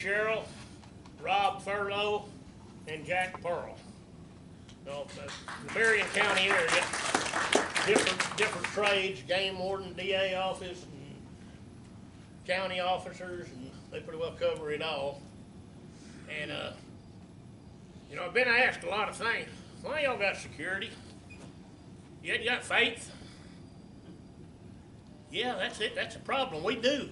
Cheryl, Rob Furlow, and Jack Pearl. So, the Marion County area, different trades, game warden, DA office, and county officers, and they pretty well cover it all. And, I've been asked a lot of things. Why y'all got security? You ain't got faith? Yeah, that's it. That's a problem. We do.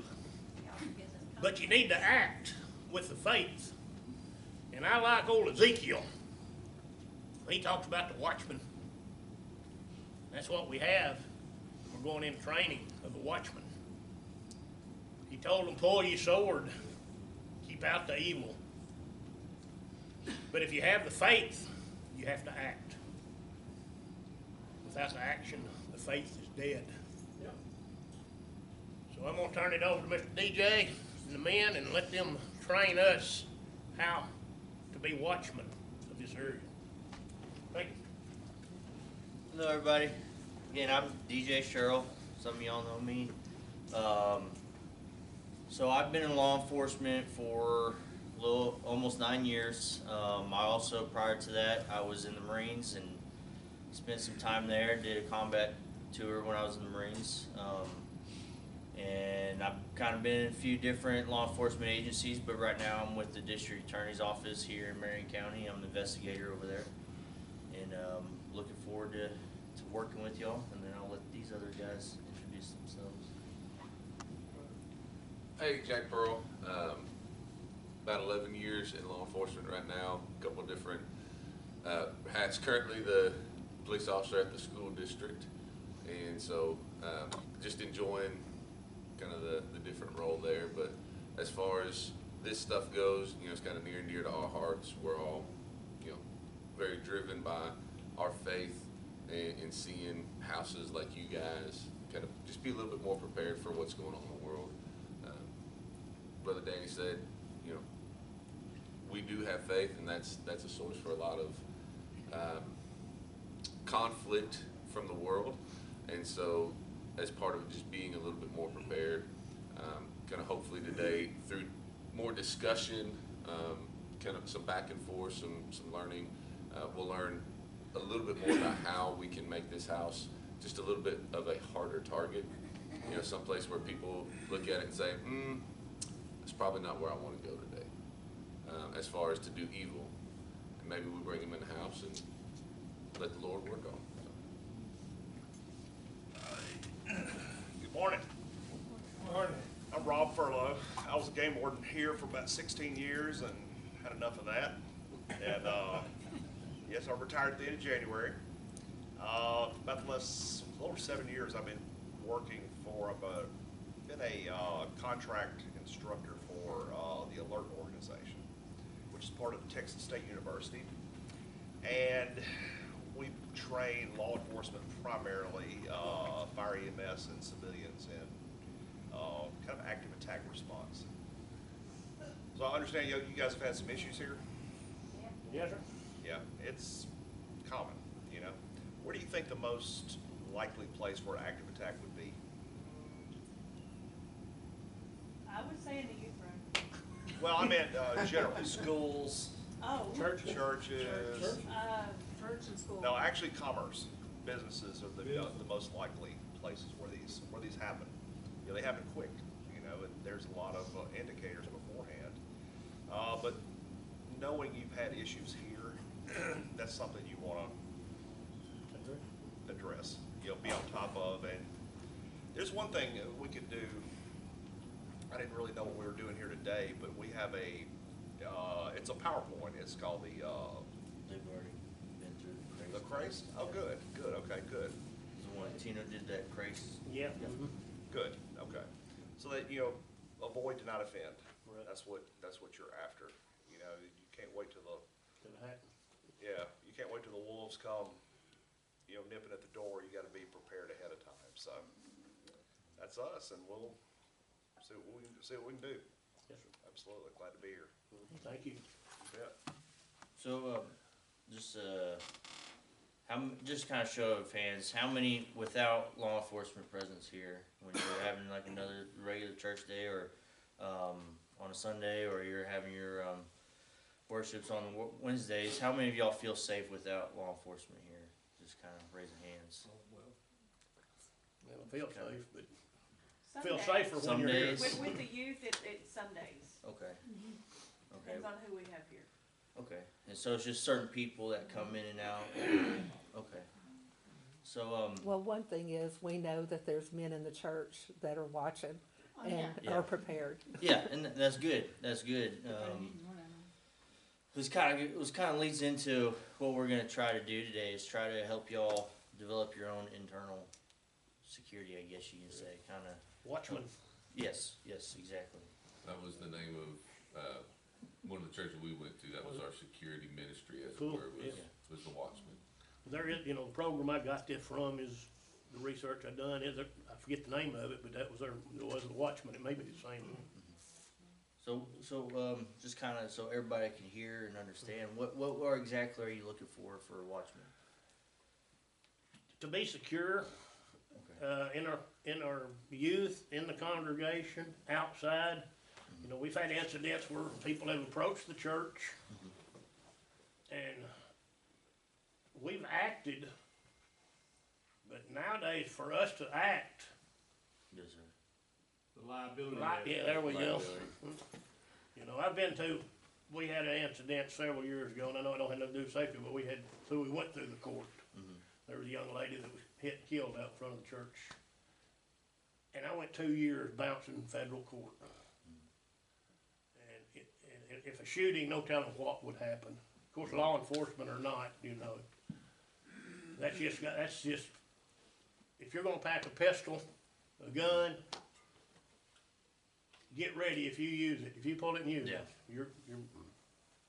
But you need to act with the faith. And I like old Ezekiel. He talks about the Watchmen. That's what we have. We're going into training of the Watchmen. He told them, pull your sword, keep out the evil. But if you have the faith, you have to act. Without the action, the faith is dead. Yeah. So I'm going to turn it over to Mr. DJ and the men and let them train us how to be watchmen of this area. Thank you. Hello everybody. Again, I'm DJ Sherrill. Some of y'all know me. So I've been in law enforcement for almost 9 years. I also, prior to that, I was in the Marines and spent some time there. Did a combat tour when I was in the Marines. And I've kind of been in a few different law enforcement agencies, but right now I'm with the District Attorney's Office here in Marion County. I'm an investigator over there. And looking forward to working with y'all, and then I'll let these other guys introduce themselves. Hey, Jack Pearl. About 11 years in law enforcement right now, a couple of different hats. Currently the police officer at the school district, and so just enjoying kind of the different role there. But as far as this stuff goes, it's kind of near and dear to our hearts. We're all, very driven by our faith and seeing houses like you guys kind of just be a little bit more prepared for what's going on in the world. Brother Danny said, we do have faith, and that's a source for a lot of conflict from the world. And so as part of just being a little bit more prepared, kind of hopefully today through more discussion, kind of some back and forth, some learning, we'll learn a little bit more about how we can make this house just a little bit of a harder target. Someplace where people look at it and say, it's probably not where I want to go today. As far as to do evil, and maybe we bring them in the house and let the Lord work on them. Good morning. Good morning. I'm Rob Furlow. I was a game warden here for about 16 years and had enough of that. And yes, I retired at the end of January. About the last over 7 years, I've been working for, been a contract instructor for the Alert organization, which is part of Texas State University. And we train law enforcement primarily, fire EMS and civilians in kind of active attack response. So I understand you guys have had some issues here? Yes, sir. Yeah, it's common, Where do you think the most likely place for an active attack would be? I would say in the youth room. Well, I meant generally schools, Oh. churches. Church and school. No, actually, commerce businesses are the most likely places where these happen. They happen quick. And there's a lot of indicators beforehand. But knowing you've had issues here, that's something you want to address. Be on top of. And there's one thing we could do. I didn't really know what we were doing here today, but we have it's a PowerPoint. It's called They've already been through the CRACE. Oh, good, okay, good. The one Tino did that CRACE. Yeah. Good, okay. So that, avoid, do not offend. Right. That's what you're after. You can't wait till you can't wait till the wolves come, nipping at the door. You gotta be prepared ahead of time. So that's us, and we'll see what we can do. Yes, sir. Absolutely, glad to be here. Thank you. Yeah. So, just kind of show of hands, how many without law enforcement presence here when you're having like another regular church day, or on a Sunday, or you're having your worships on Wednesdays, how many of y'all feel safe without law enforcement here? Just kind of raising hands. Well, I feel safe, but Some feel days. safer when Some you're here. days. With the youth, it's some days. Okay. Okay. Depends on who we have here. Okay. And so it's just certain people that come in and out. Okay. So Well, one thing is, we know that there's men in the church that are watching Oh, and yeah. are prepared. yeah, and that's good. That's good. This kind of leads into what we're gonna try to do today is try to help y'all develop your own internal security, I guess you can say, kind of. Watchmen. Yes, exactly. That was the name of, one of the churches we went to, that was our security ministry, as it Cool, were, yeah. was the Watchmen. There is, the program I got this from is, the research I done is, I forget the name of it, but that was it was the Watchman, it may be the same one. So just kind of so everybody can hear and understand, what exactly are you looking for Watchmen? To be secure, Okay. in our youth, in the congregation, outside. We've had incidents where people have approached the church and we've acted, but nowadays for us to act, Yes, sir. The liability. right, yeah, there we go. Liability. We had an incident several years ago, and I know it don't have nothing to do with safety, but we went through the court. There was a young lady that was hit and killed out in front of the church. And I went 2 years bouncing federal court. And if a shooting, no telling what would happen. Of course, law enforcement or not, that's just, if you're gonna pack a pistol, a gun, get ready if you use it. If you pull it and use it, you're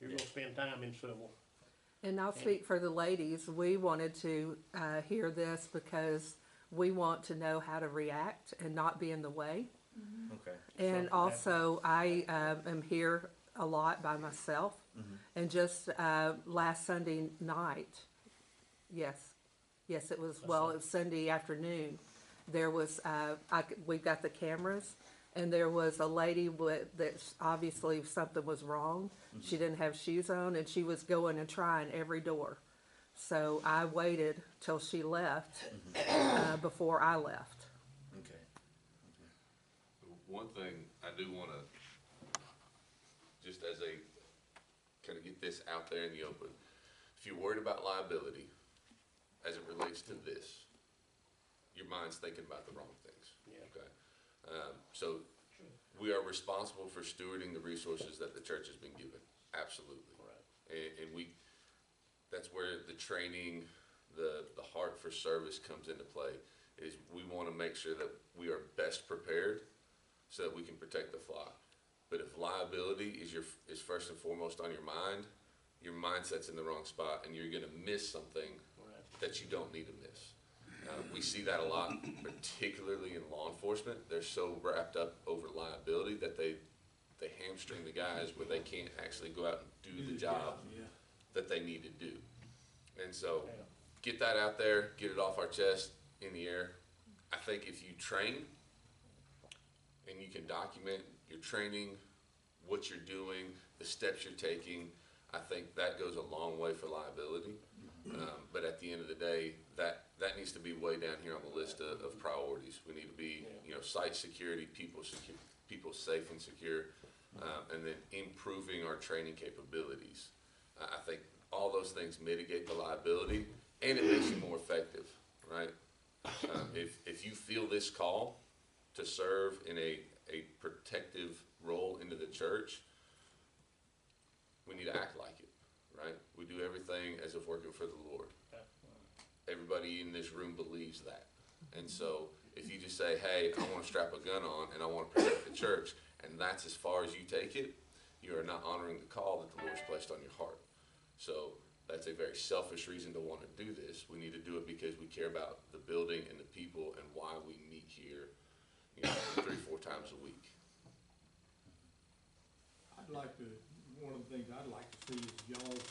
gonna spend time in civil. And I'll speak for the ladies. We wanted to hear this because we want to know how to react and not be in the way. Okay. And Something also, I am here a lot by myself. And just last Sunday night, yes, it was, well, it was Sunday afternoon. There was, we've got the cameras, and there was a lady that obviously something was wrong. She didn't have shoes on, and she was going and trying every door. So I waited till she left before I left. Okay. One thing I do wanna, just as a, kinda get this out there in the open, if you're worried about liability, as it relates to this, your mind's thinking about the wrong things. Yeah. Okay? So we are responsible for stewarding the resources that the church has been given, absolutely. Right. And that's where the training, the heart for service comes into play, is we wanna make sure that we are best prepared so that we can protect the flock. But if liability is first and foremost on your mind, your mindset's in the wrong spot and you're gonna miss something Right. that you don't need to miss. We see that a lot, particularly in law enforcement. They're so wrapped up over liability that they hamstring the guys where they can't actually go out and do the job Yeah. that they need to do. And so, Yeah. get that out there, get it off our chest, in the air. I think if you train and you can document your training, what you're doing, the steps you're taking, I think that goes a long way for liability. But at the end of the day, that needs to be way down here on the list of priorities. We need to be, site security, people safe and secure, and then improving our training capabilities. I think all those things mitigate the liability, and it makes you more effective, right? If you feel this call to serve in a protective role into the church, we need to act like it, right? We do everything as if working for the Lord. Everybody in this room believes that. And so if you just say, hey, I want to strap a gun on and I want to protect the church, and that's as far as you take it, you are not honoring the call that the Lord's placed on your heart. So that's a very selfish reason to want to do this. We need to do it because we care about the building and the people and why we meet here, 3-4 times a week. I'd like to, one of the things I'd like to see is y'all's,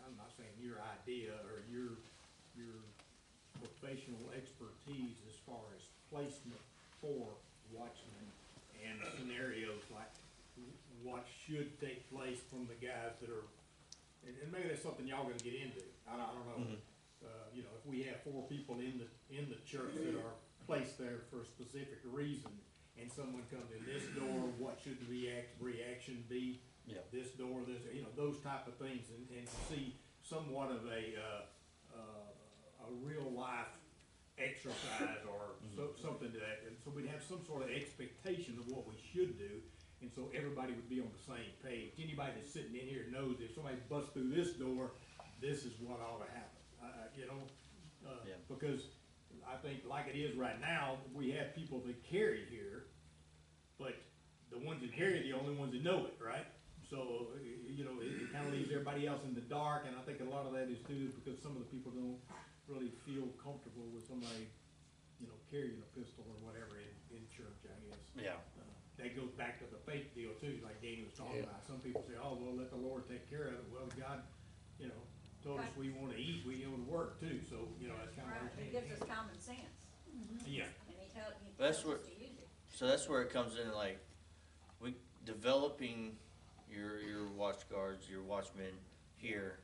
I'm not saying your idea or your professional expertise as far as placement for Watchmen and scenarios like what should take place from the guys that are, and maybe that's something y'all gonna get into, I don't know. You know, if we have 4 people in the church that are placed there for a specific reason, and someone comes in this door, what should the reaction be? Yeah. This door, this, you know, those type of things, and to see somewhat of a real life exercise or something to that, and so we'd have some sort of expectation of what we should do, and so everybody would be on the same page. Anybody that's sitting in here knows if somebody busts through this door, this is what ought to happen, you know? Yeah. Because I think like it is right now, we have people that carry here, but the ones that carry are the only ones that know it, right? So, you know, it kind of leaves everybody else in the dark, and I think a lot of that is too because some of the people don't really feel comfortable with somebody, you know, carrying a pistol or whatever in church, I guess. Yeah. That goes back to the faith deal too, like Danny was talking about. Some people say, oh, well, let the Lord take care of it. Well, God, you know, told us we want to eat, we want to work too, so, you know, that's kind of. Right, it gives us common sense, Yeah. and he tells That's us what- to use it. So that's where it comes in, like, we developing your watch guards, your watchmen here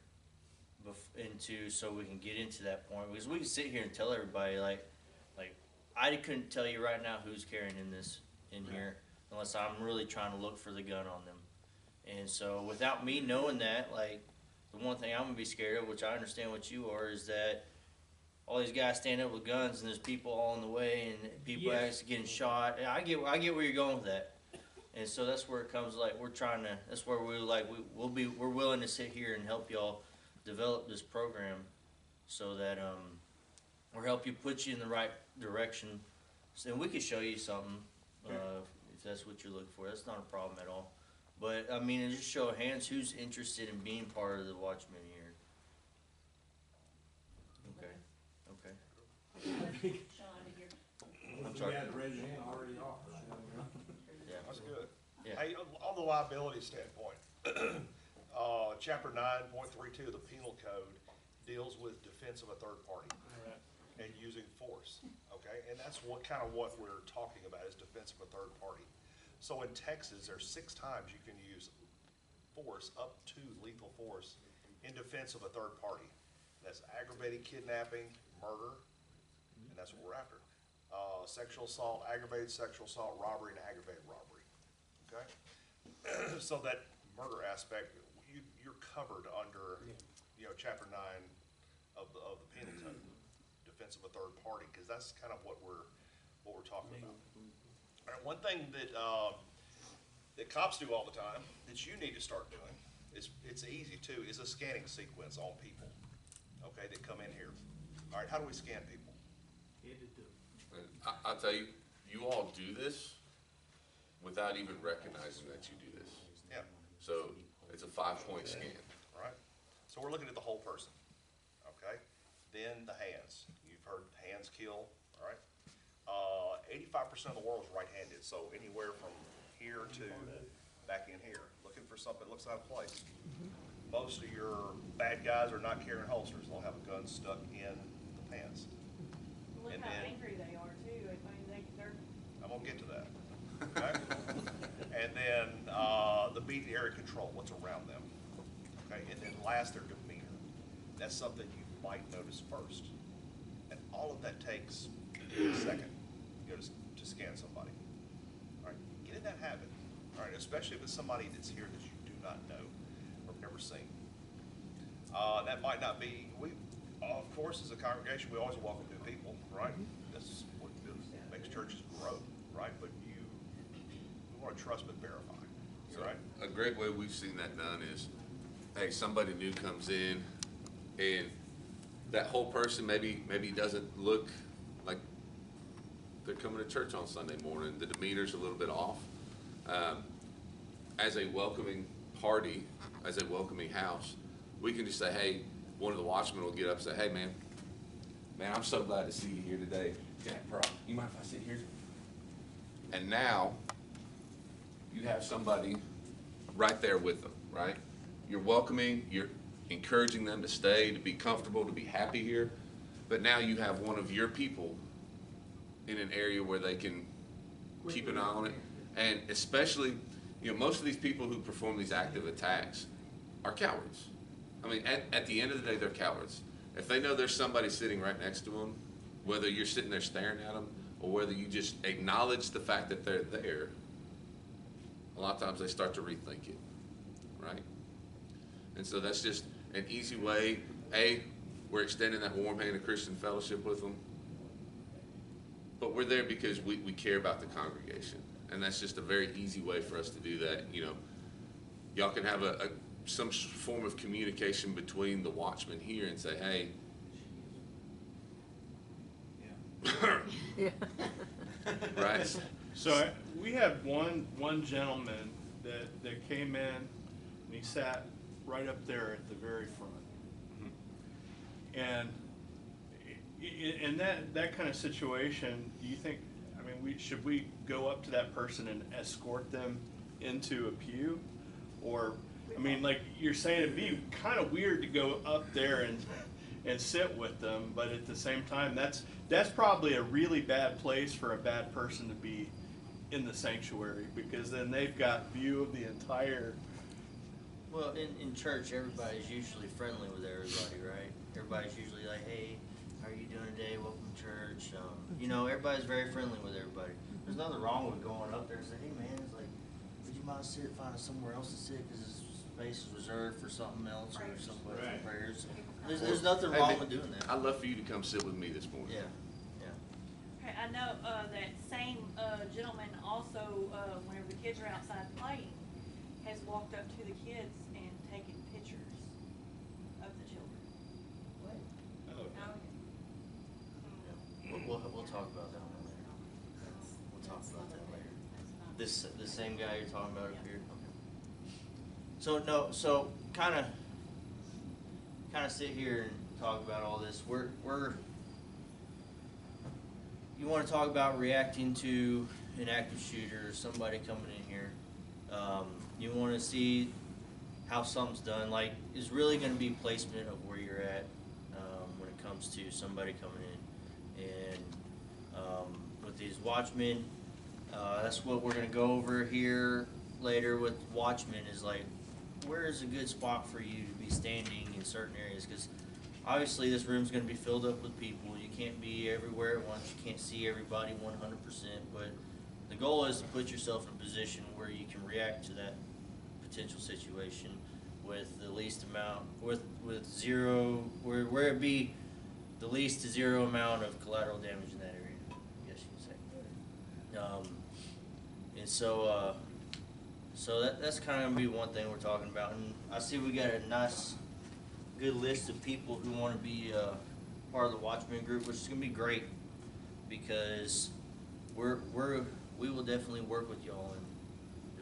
into, so we can get into that point, because we can sit here and tell everybody, like, I couldn't tell you right now who's carrying in here, unless I'm really trying to look for the gun on them. And so without me knowing that, like, the one thing I'm gonna be scared of, which I understand what you are, is that all these guys stand up with guns and there's people all in the way and people Yes. actually getting shot. I get where you're going with that. And so that's where it comes, like, that's where we're willing to sit here and help y'all develop this program so that, or help you put you in the right direction. So, and we could show you something, if that's what you're looking for. That's not a problem at all. But, I mean, just show of hands, who's interested in being part of the Watchmen here? Okay. Sean, did you? I'm You sorry. guys raise your hand already off. Yeah. That's good. Yeah. Hey, on the liability standpoint, chapter 9.32 of the penal code deals with defense of a third party and using force, okay? And that's what we're talking about is defense of a third party. So in Texas, there's 6 times you can use force, up to lethal force, in defense of a third party. That's aggravated kidnapping, murder, and that's what we're after. Sexual assault, aggravated sexual assault, robbery, and aggravated robbery, okay? So that murder aspect, you're covered under, you know, chapter 9 of the penal code, defense of a third party, because that's kind of what we're talking about. All right, one thing that that cops do all the time that you need to start doing it's easy too, is a scanning sequence on people, okay, that come in here. All right, how do we scan people? And I'll tell you, you all do this without even recognizing that you do this. Yeah, So it's a 5-point scan. all right. So we're looking at the whole person, okay? Then the hands. You've heard hands kill, all right? 85% of the world is right-handed, so anywhere from here to back in here, looking for something that looks out of place. Most of your bad guys are not carrying holsters. They'll have a gun stuck in the pants. Look And how then- angry they are too, I mean, they're, I'm gonna get to that, okay? And then, the immediate area control, what's around them, okay? And then last, their demeanor. That's something you might notice first. And all of that takes a second, you know, to scan somebody. All right, get in that habit, all right, especially if it's somebody that's here that you do not know or never seen. That might not be, of course, as a congregation, we always welcome new people, right? That's what makes churches grow, right? But we want to trust but verify, right? A great way we've seen that done is, hey, somebody new comes in and that whole person maybe doesn't look like they're coming to church on Sunday morning. The demeanor's a little bit off. As a welcoming party, as a welcoming house, we can just say, hey, one of the watchmen will get up and say, hey, man, I'm so glad to see you here today. Jack Pearl, you mind if I sit here? And now you have somebody right there with them, right? You're welcoming, you're encouraging them to stay, to be comfortable, to be happy here. But now you have one of your people in an area where they can keep an eye on it. And especially, You know, most of these people who perform these active attacks are cowards. I mean, at the end of the day, they're cowards. If they know there's somebody sitting right next to them, whether you're sitting there staring at them or whether you just acknowledge the fact that they're there, a lot of times they start to rethink it, right? And so that's just an easy way. We're extending that warm hand of Christian fellowship with them, but we're there because we care about the congregation. And that's just a very easy way for us to do that. You know, y'all can have some form of communication between the watchmen here and say, hey, Yeah. right? So we had one gentleman that came in and he sat right up there at the very front. And in that kind of situation, do you think, I mean, should we go up to that person and escort them into a pew? Or, I mean, like you're saying, it'd be kind of weird to go up there and sit with them, but at the same time, that's probably a really bad place for a bad person to be in the sanctuary, because then they've got view of the entire. Well, in church, everybody's usually friendly with everybody, right? Everybody's usually like, hey, how are you doing today? Welcome to church. You know, everybody's very friendly with everybody. There's nothing wrong with going up there and saying, hey man, it's like, would you mind finding somewhere else to sit because this space is reserved for something else or somebody for prayers. There's nothing wrong with doing that. I'd love for you to come sit with me this morning. Yeah, yeah. Okay, I know, that same, gentleman also, whenever the kids are outside playing, has walked up to the kids and taken pictures of the children. What? Oh. We'll talk about that one later. We'll talk about that later. The same guy you're talking about up here? Okay. So kind of sit here and talk about all this. You want to talk about reacting to an active shooter, somebody coming in here. You want to see how something's done. Like, is really going to be placement of where you're at when it comes to somebody coming in. And with these Watchmen, that's what we're going to go over here later with Watchmen, is like, where is a good spot for you to be standing in certain areas? Because obviously this room's going to be filled up with people. You can't be everywhere at once. You can't see everybody 100%. But the goal is to put yourself in a position where you can react to that potential situation with the least amount, with zero, where it be the least to zero amount of collateral damage in that area, I guess you could say. And so that's kind of gonna be one thing we're talking about. And I see we got a nice, good list of people who want to be part of the Watchmen group, which is gonna be great because we will definitely work with y'all in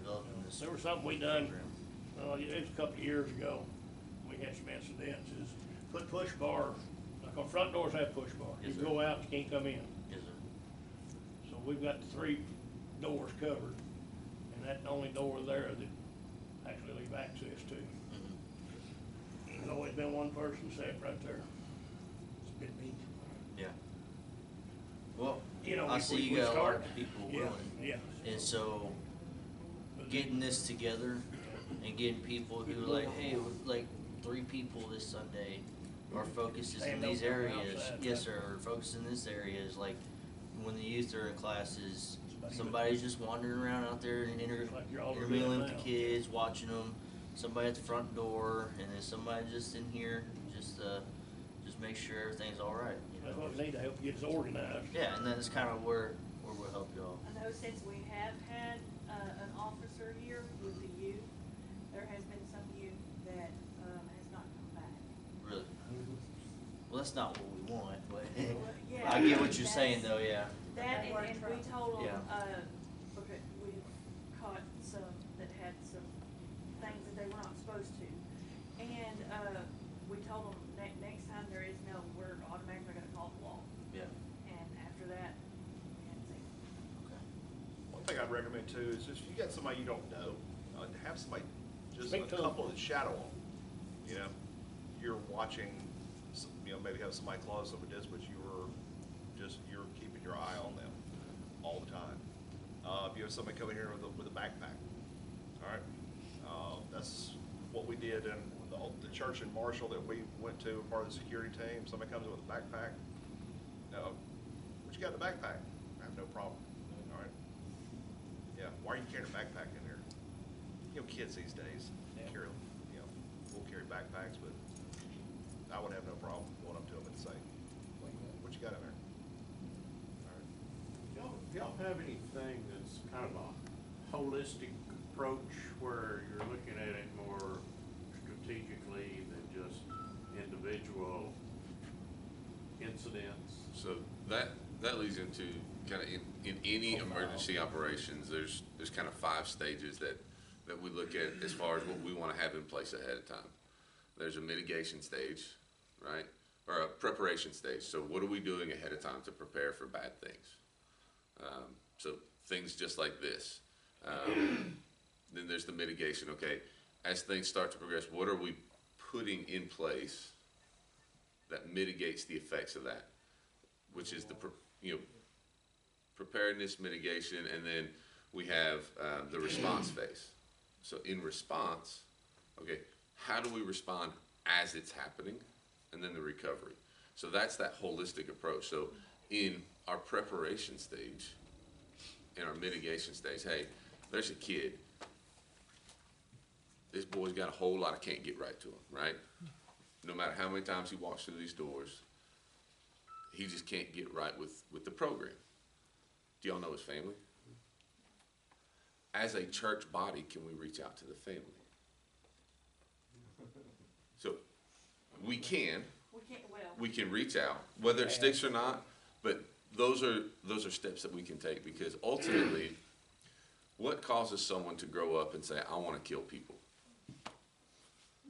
developing this. There was something we done, program. it was a couple of years ago, we had some incidents, is put push bars, like our front doors have push bars. Yes, You sir. go out, you can't come in. Yes, sir. So we've got the 3 doors covered, and that's the only door there that actually leave access to. Mhm. There's always been one person sat right there. It's been me. Yeah. Well, You know, I we- see we- you we got a lot start- of people Yeah, willing. yeah. And so getting this together and getting people who are like, hey, like 3 people this Sunday, our focus is in Stand these over areas. outside. Yes, sir, our focus in this area is like when the youth are in classes, somebody's just wandering around out there and Like you're all intermingling with doing the now. kids, watching them. Somebody at the front door, and then somebody just in here, just make sure everything's all right. You That's know? what we need to help get us organized. Yeah, and that's kind of where we'll help y'all. I know since we have had, an officer here with the youth, there has been some youth that, has not come back. Really? Well, that's not what we want, but Yeah, I get what you're that's- saying, though. Yeah. That, and we told them, Yeah. because we caught some that had some things that they were not supposed to. And, we told them next time there is no, we're automatically gonna call the law. Yeah. And after that, we hadn't seen them. Okay. One thing I'd recommend too is just, if you got somebody you don't know, have somebody, just Speak a to 'em. couple that shadow them. You know, you're watching, maybe have somebody close up with this, but you're keeping your eye on them all the time. If you have somebody coming here with a backpack, All right, that's what we did in the church in Marshall that we went to, part of the security team. Somebody comes in with a backpack. No, what you got in the backpack? I have no problem. All right. Yeah, why are you carrying a backpack in there? You know, kids these days carry, will carry backpacks, but I would have no problem going up to them and say, what you got in there? All right. Y'all have anything that's kind of a holistic approach where you're looking at it more strategically than just individual incidents? So that leads into kind of in any emergency operations, there's kind of 5 stages that we look at as far as what we want to have in place ahead of time. There's a mitigation stage, right? Or a preparation stage. So what are we doing ahead of time to prepare for bad things? So things just like this. Then there's the mitigation. Okay, as things start to progress, what are we putting in place that mitigates the effects of that? Which is the preparedness, mitigation, and then we have the response phase. So in response, okay, how do we respond as it's happening, and then the recovery. So that's that holistic approach. So in our preparation stage, in our mitigation stage, hey, there's a kid. This boy's got a whole lot of can't get right to him, right? No matter how many times he walks through these doors, he just can't get right with the program. Do y'all know his family? As a church body, can we reach out to the family? So we can. We can reach out, whether it sticks or not, but those are steps that we can take, because ultimately, what causes someone to grow up and say, I want to kill people?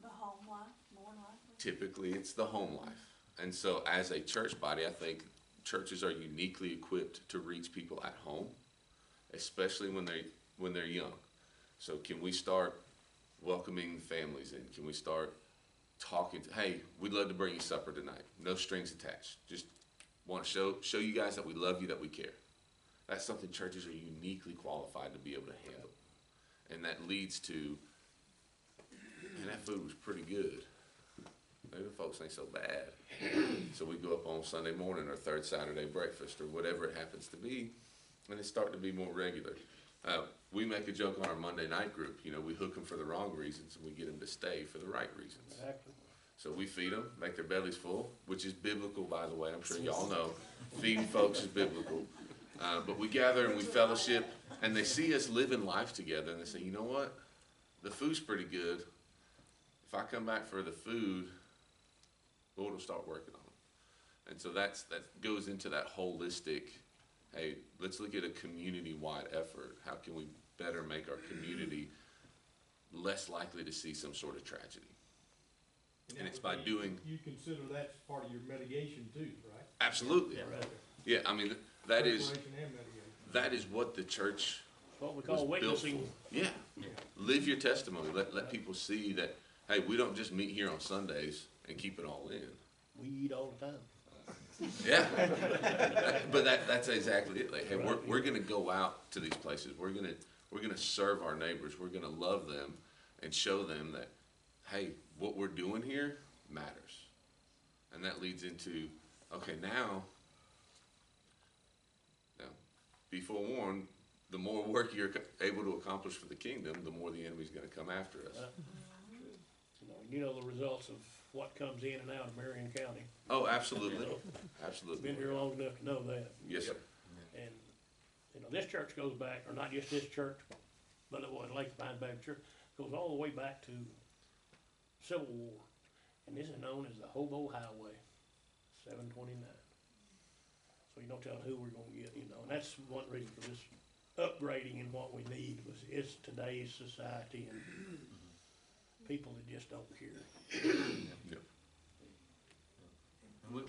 The home life, more likely. Typically, it's the home life. And so as a church body, I think churches are uniquely equipped to reach people at home, especially when they're young. So can we start welcoming families in? Can we start talking to, hey, we'd love to bring you supper tonight. No strings attached. Just want to show you guys that we love you, that we care. That's something churches are uniquely qualified to be able to handle. And that leads to, man, that food was pretty good. Maybe the folks ain't so bad. So we go up on Sunday morning or third Saturday breakfast or whatever it happens to be, and it's starting to be more regular. We make a joke on our Monday night group. We hook them for the wrong reasons, and we get them to stay for the right reasons. Exactly. So we feed them, make their bellies full, which is biblical, by the way. I'm sure y'all know. Feeding folks is biblical. But we gather and we fellowship, and they see us living life together, and they say, you know what? The food's pretty good. If I come back for the food, Lord will start working on it. And so that goes into that holistic, hey, let's look at a community-wide effort. How can we better make our community less likely to see some sort of tragedy? And it's by doing... You consider that's part of your mitigation too, right? Absolutely. Yeah, right. Yeah, I mean, that is Preparation and mitigation. that is what the church It's what we was call built witnessing. for. Yeah. Live your testimony. Let people see that, hey, we don't just meet here on Sundays and keep it all in. We eat all the time. Yeah. But that's exactly it. Like, hey, we're gonna go out to these places. We're gonna serve our neighbors. We're gonna love them and show them that, hey, what we're doing here matters. And that leads into, okay, now be forewarned, the more work you're able to accomplish for the kingdom, the more the enemy's gonna come after us. You know the results of what comes in and out of Marion County. Oh, absolutely. Absolutely. Been here long enough to know that. Yes, sir. And, this church goes back, or not just this church, but Lake Pine Baptist Church, goes all the way back to Civil War. And this is known as the Hobo Highway, 729. So you don't tell who we're gonna get, and that's one reason for this upgrading and what we need is today's society and people that just don't care. Yep.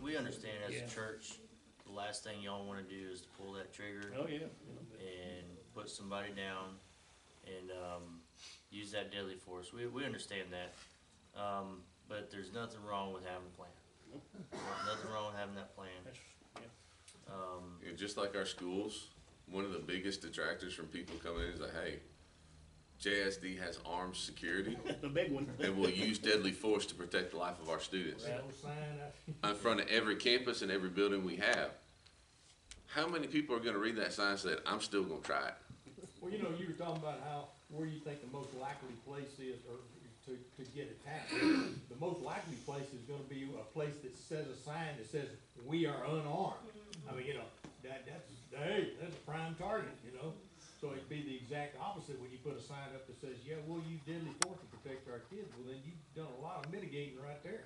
We understand as Yeah. a church, the last thing y'all wanna do is to pull that trigger Oh, yeah. and put somebody down and, use that deadly force. We understand that. But there's nothing wrong with having a plan. Nothing wrong with having that plan. That's, Just like our schools, one of the biggest detractors from people coming in is like, hey, JSD has armed security The big one. and will use deadly force to protect the life of our students. No sign up. In front of every campus and every building we have. How many people are gonna read that sign and say, I'm still gonna try it? Well, you know, you were talking about where you think the most likely place is, or to get attacked. The most likely place is gonna be a place that says a sign that says, "We are unarmed." I mean, you know, that's a prime target, you know? So it'd be the exact opposite when you put a sign up that says, "Yeah, we'll use deadly force to protect our kids." Well, then you've done a lot of mitigating right there.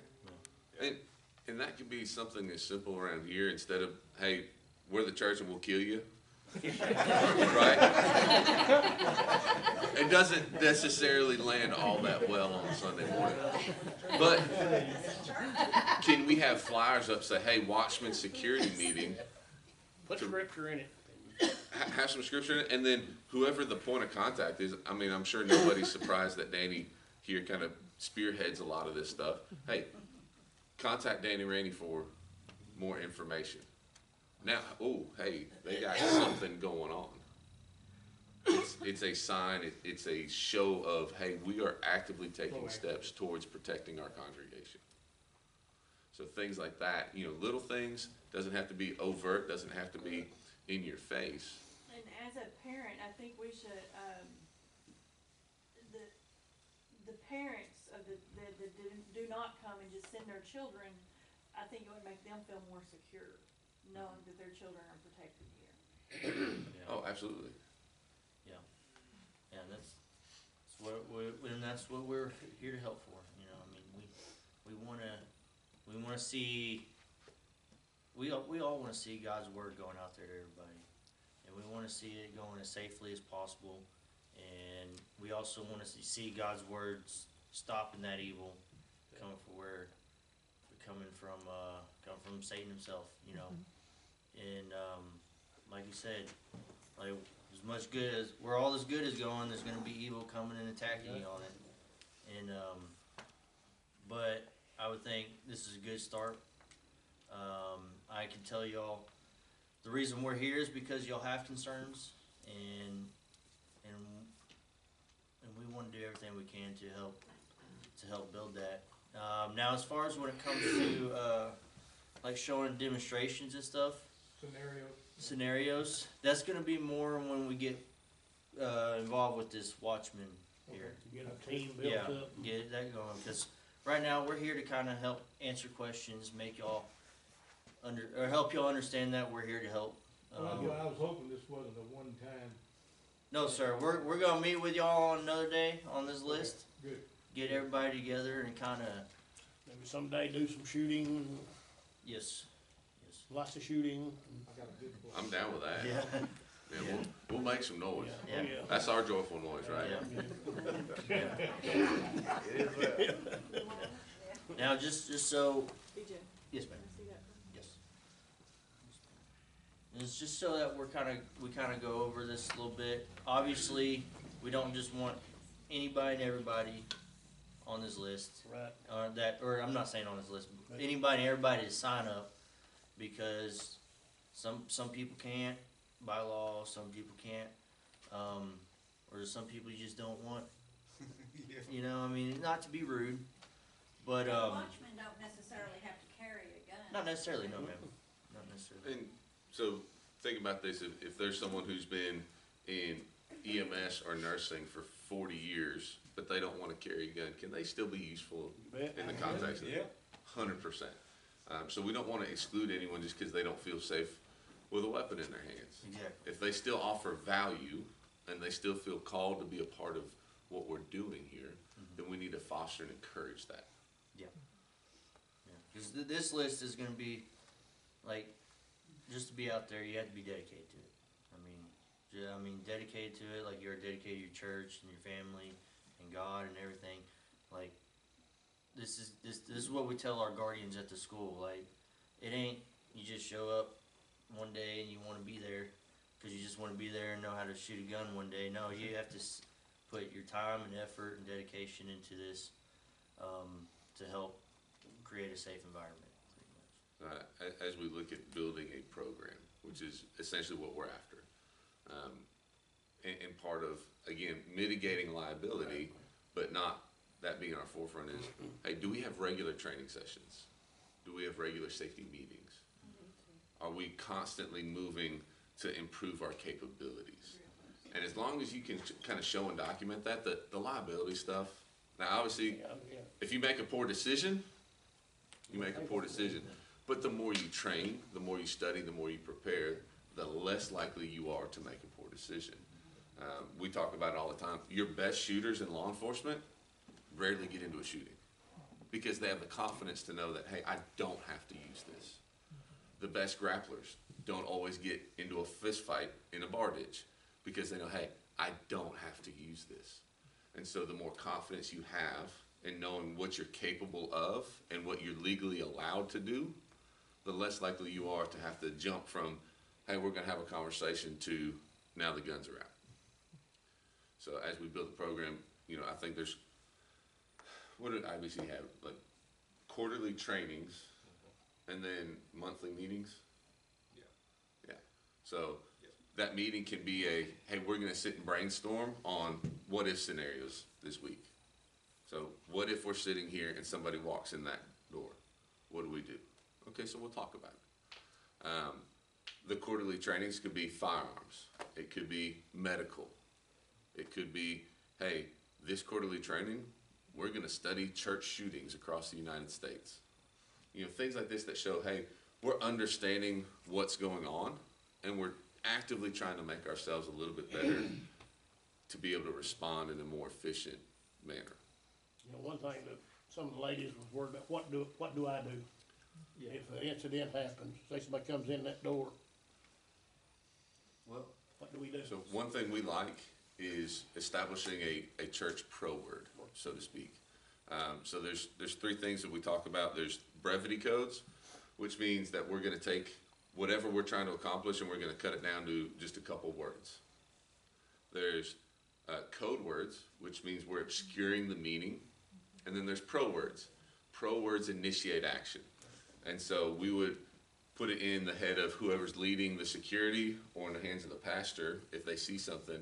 And that could be something as simple around here, instead of, hey, we're the church and we'll kill you. Right? It doesn't necessarily land all that well on Sunday morning. But can we have flyers up say, hey, Watchmen security meeting, Put scripture in it. have some scripture in it, and then whoever the point of contact is, I mean, I'm sure nobody's surprised that Danny here kind of spearheads a lot of this stuff. Hey, contact Danny Rainey for more information. Now, oh, hey, they got something going on. It's a sign, it's a show of, hey, we are actively taking steps towards protecting our congregation. So things like that, you know, little things, doesn't have to be overt, doesn't have to be in your face. And as a parent, I think we should, the parents of that do not come and just send their children, I think it would make them feel more secure, knowing that their children are protected here. Oh, absolutely. Yeah, that's what we're here to help for, you know, I mean, we wanna see, we all wanna see God's word going out there to everybody, and we wanna see it going as safely as possible, and we also wanna see God's words stopping that evil coming from Satan himself, you know, and, like you said, like, as much good as, where all this good is going, there's gonna be evil coming and attacking you on it. And, but I would think this is a good start. I can tell y'all, the reason we're here is because y'all have concerns, and we wanna do everything we can to help build that. Now, as far as when it comes to, like showing demonstrations and stuff, scenarios, that's gonna be more when we get involved with this Watchmen here. Get a team built Yeah, up. get that going, because right now we're here to kind of help answer questions, make y'all help y'all understand that we're here to help. Well, I was hoping this wasn't a one-time. No, sir, we're gonna meet with y'all on another day on this list, Good. get everybody together and kind of, Maybe someday do some shooting, yes, lots of shooting. I got a good book. I'm down with that. yeah, Yeah, we'll make some noise. Yeah. Yeah. That's our joyful noise, right? yeah. It is that. Now, just so, BJ, yes, ma'am. see that? Yes. And it's just so that we kind of go over this a little bit. Obviously, we don't just want anybody and everybody on this list. Right. Or I'm not saying on this list, but anybody and everybody to sign up, because some people can't by law, some people can't, or some people you just don't want. You know, I mean, not to be rude, but Watchmen don't necessarily have to carry a gun. not necessarily, no, ma'am, not necessarily. And so, think about this, if there's someone who's been in EMS or nursing for 40 years, but they don't wanna carry a gun, can they still be useful in the context of it? 100%. So we don't wanna exclude anyone just cause they don't feel safe with a weapon in their hands. Exactly. If they still offer value, and they still feel called to be a part of what we're doing here, then we need to foster and encourage that. Yeah. Because this list is gonna be, like, just to be out there, you have to be dedicated to it. I mean, dedicated to it, like you're dedicated to your church and your family and God and everything. Like, this is what we tell our guardians at the school. Like, it ain't you just show up one day and you want to be there because you just want to be there and know how to shoot a gun one day. No, you have to put your time and effort and dedication into this to help create a safe environment, pretty much. As we look at building a program, which is essentially what we're after. and part of, again, mitigating liability, but not that being our forefront is, hey, do we have regular training sessions? Do we have regular safety meetings? Are we constantly moving to improve our capabilities? And as long as you can kind of show and document that, the liability stuff, now obviously, if you make a poor decision, you make a poor decision. But the more you train, the more you study, the more you prepare, the less likely you are to make a poor decision. We talk about it all the time. Your best shooters in law enforcement rarely get into a shooting because they have the confidence to know that, hey, I don't have to use this. The best grapplers don't always get into a fist fight in a bar ditch because they know, hey, I don't have to use this. And so the more confidence you have in knowing what you're capable of and what you're legally allowed to do, the less likely you are to have to jump from, hey, we're going to have a conversation to now the guns are out. So as we build the program, I think there's, what did IBC have? Like quarterly trainings and then monthly meetings? Yeah. So that meeting can be hey, we're going to sit and brainstorm on what if scenarios this week. So what if we're sitting here and somebody walks in that door? What do we do? Okay, so we'll talk about it. The quarterly trainings could be firearms. It could be medical. It could be, hey, this quarterly training, we're going to study church shootings across the United States. Things like this that show, hey, we're understanding what's going on, and we're actively trying to make ourselves a little bit better to be able to respond in a more efficient manner. One thing that some of the ladies was worried about, what do I do? If an incident happens, say somebody comes in that door, Well, what do we do? So one thing we like is establishing a church pro word, so to speak. So there's three things that we talk about. There's brevity codes, which means that we're going to take whatever we're trying to accomplish and we're going to cut it down to just a couple words. There's code words, which means we're obscuring the meaning. And then there's pro words. Pro words initiate action. And so we would put it in the head of whoever's leading the security or in the hands of the pastor. If they see something,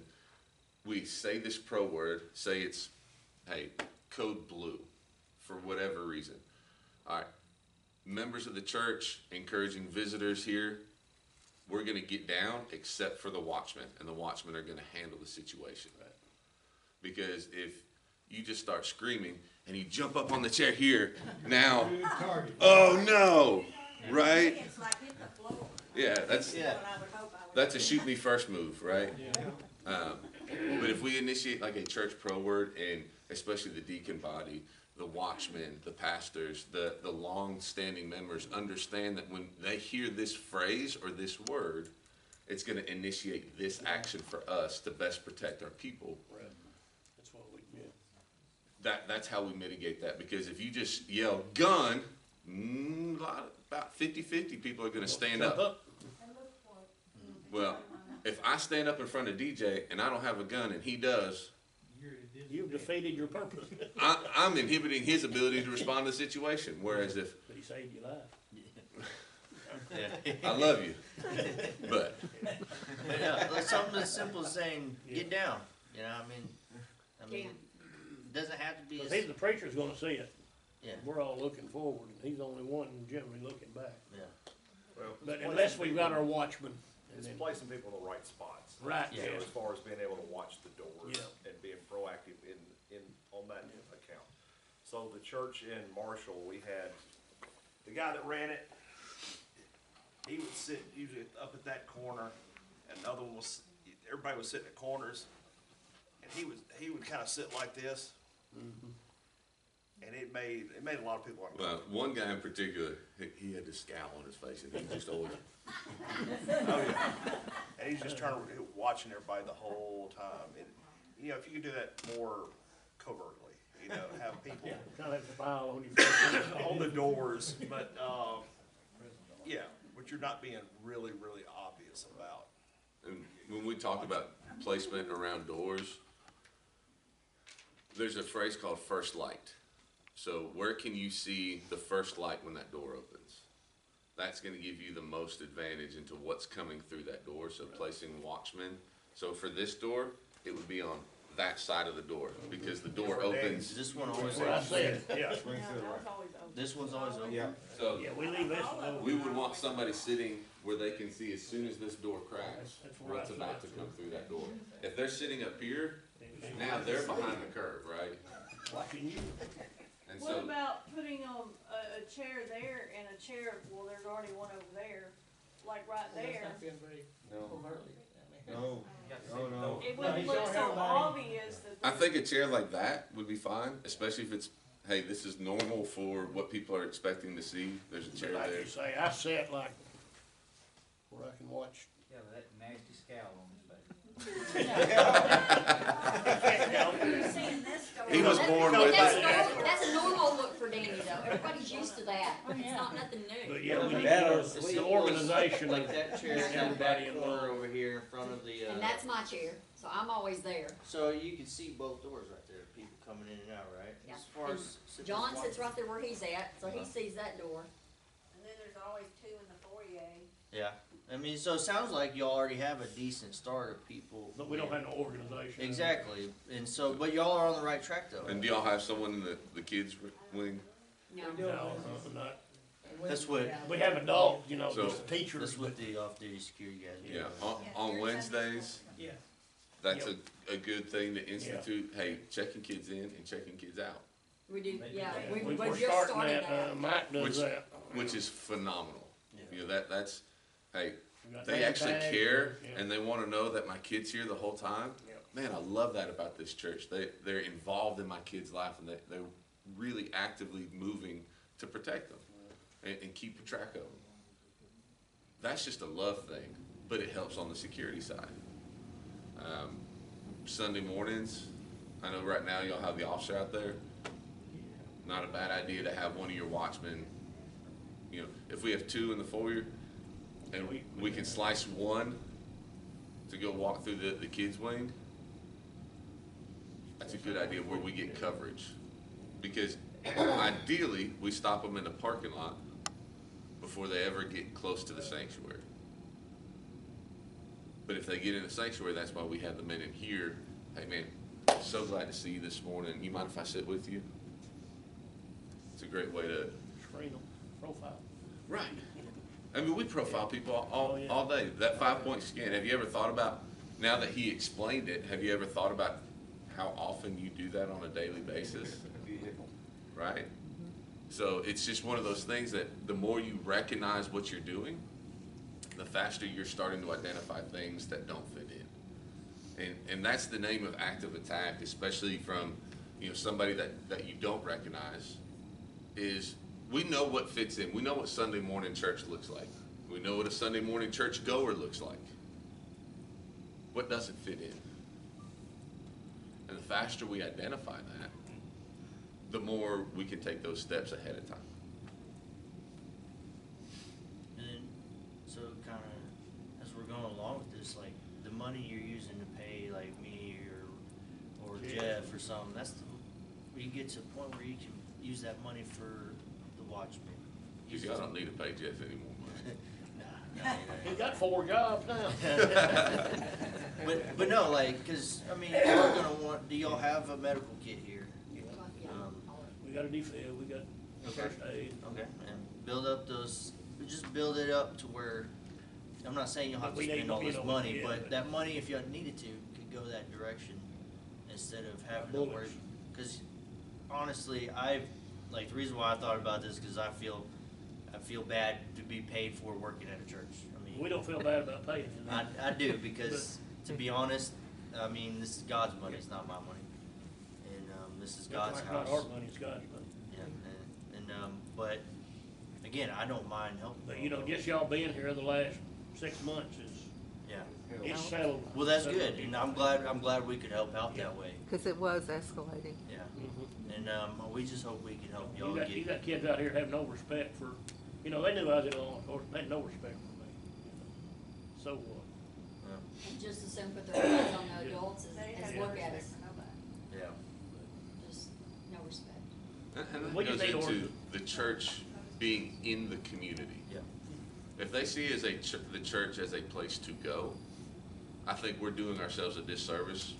we say this pro word, say it's, hey, code blue for whatever reason. All right, members of the church encouraging visitors here, we're going to get down except for the watchmen, and the watchmen are going to handle the situation. Right? Because if you just start screaming and you jump up on the chair here, now, oh no, right? It's like hit the floor. Yeah, that's What I would hope I would. that's a shoot me first move, right? But if we initiate like a church pro word, and especially the deacon body, the watchmen, the pastors, the long-standing members understand that when they hear this phrase or this word, it's going to initiate this action for us to best protect our people. Right. That's what we get. That's how we mitigate that, because if you just yell gun, about 50-50 people are going to stand up. Well, if I stand up in front of DJ and I don't have a gun and he does, You've defeated your purpose. I'm inhibiting his ability to respond to the situation. Whereas if But he saved your life. yeah. I love you, but Yeah, like something as simple as saying, get down, I mean, it dodoesn't have to be, Because the preacher's gonna see it. yeah, We're all looking forward, and he's the only one generally looking back. yeah, Well, But unless we've got our watchman. and it's then- placing people in the right spots. Right, So yeah. as far as being able to watch the doors Yeah. and being proactive on that account. So the church in Marshall, we had, the guy that ran it, he would sit usually up at that corner, and the other one was, everybody was sitting at corners, and he would kind of sit like this. And it made a lot of people uncomfortable. one guy in particular, he had this scowl on his face, and he just always. Oh, yeah. And he's just turning, watching everybody the whole time. And, if you could do that more covertly, have people Yeah, kind of have a smile on your face. on the doors, but, yeah, but you're not being really, really obvious about. And when we talk about placement around doors, there's a phrase called first light. So where can you see the first light when that door opens? That's going to give you the most advantage into what's coming through that door. So placing watchmen So for this door, it would be on that side of the door, because the door Yeah, where opens. Is this one always Where I open? said, yeah, No, that was always open. This one's always open? Yeah. So yeah, we leave this one open. we would want somebody sitting where they can see as soon as this door cracks, That's where I what's about to said. come through that door. If they're sitting up here, now they're behind the curve, right? Watching you. And What so, about putting a chair there and a chair, well, there's already one over there, like right there. No, no. It wouldn't look so obvious that. I think a chair like that would be fine, especially if it's, hey, this is normal for what people are expecting to see. There's a chair Like there. you say, I sit like where I can watch. Yeah, with that nasty scowl on his face. You're seeing this go. He was born with That's it. normal, that's a normal look for Danny though, everybody's used to that, it's not nothing new. But yeah, we need It's the simple as- organization. Like that chair in that Everybody back corner involved. over here in front of the, And that's my chair, so I'm always there. so you can see both doors right there, people coming in and out, right? Yeah. As far And as sitting John and sits watching. right there where he's at, so he sees that door. And then there's always two in the foyer. Yeah, I mean, so it sounds like you already have a decent start of people. But we don't have no organization. Exactly, and so, but y'all are on the right track though. And do y'all have someone in the kids wing? No. No, not. That's what, We have adults, you know, So- just teachers. that's what the off-duty security guys do. Yeah, on Wednesdays, Yeah. that's a good thing to institute. Hey, checking kids in and checking kids out, We do, yeah, We- we're We're just starting started that, that. Mike Which- does that. which is phenomenal. Yeah. You know, that's, hey, We got they name actually tags, care yeah. and they want to know that my kid's here the whole time. Yep. Man, I love that about this church. They're involved in my kid's life and they're really actively moving to protect them and keep track of them. That's just a love thing, but it helps on the security side. Sunday mornings, I know right now y'all have the officer out there. Not a bad idea to have one of your watchmen. You know, if we have two in the foyer, and we can slice one to go walk through the kids' wing, that's a good idea where we get coverage. Because ideally, we stop them in the parking lot before they ever get close to the sanctuary. But if they get in the sanctuary, that's why we have the men in here. Hey man, so glad to see you this morning. You mind if I sit with you? It's a great way to. Screen them, profile. Right. I mean, we profile people Oh, yeah. all day. That 5-point scan, have you ever thought about, now that he explained it, have you ever thought about how often you do that on a daily basis? Right? So it's just one of those things that the more you recognize what you're doing, the faster you're starting to identify things that don't fit in. And that's the name of active attack, especially from, you know, somebody that you don't recognize, is we know what fits in. We know what Sunday morning church looks like. We know what a Sunday morning church goer looks like. What doesn't fit in? And the faster we identify that, the more we can take those steps ahead of time. And then, so kind of, as we're going along with this, like, the money you're using to pay, like, me or Jeff or something, that's the, where you get to a point where you can use that money for the Watchmen. Because y'all don't need to pay Jeff any more money. He got 4 jobs now. But no, like, cause, I mean, we're gonna want, do y'all have a medical kit here? We got a defib, we got first aid. Okay, and build up those, just build it up to where, I'm not saying you'll have to We need, spend all you this know, money, yeah, but that money, if you needed to, could go that direction instead of having to worry. Bullets. Cause honestly, like, the reason why I thought about this, cause I feel bad to be paid for working at a church. I mean, We don't feel bad about paying you. I do, because to be honest, I mean, this is God's money, it's not my money. And, this is God's It's house. not our money, it's God's money. Yeah, but again, I don't mind helping. But you know, just y'all being here the last 6 months is, Yeah. it's settled. Well, that's good, and I'm glad we could help out that way. Because it was escalating. Yeah. Mhm. And, we just hope we can help y'all You get. got kids out here have no respect for, you know, they knew I was in law enforcement, they had no respect for me. So what? And just as soon put their hands on the adults They as have no look at respect us, for nobody. Yeah. just no respect. And We that just goes need into order. the church being in the community. Yeah. If they see the church as a place to go, I think we're doing ourselves a disservice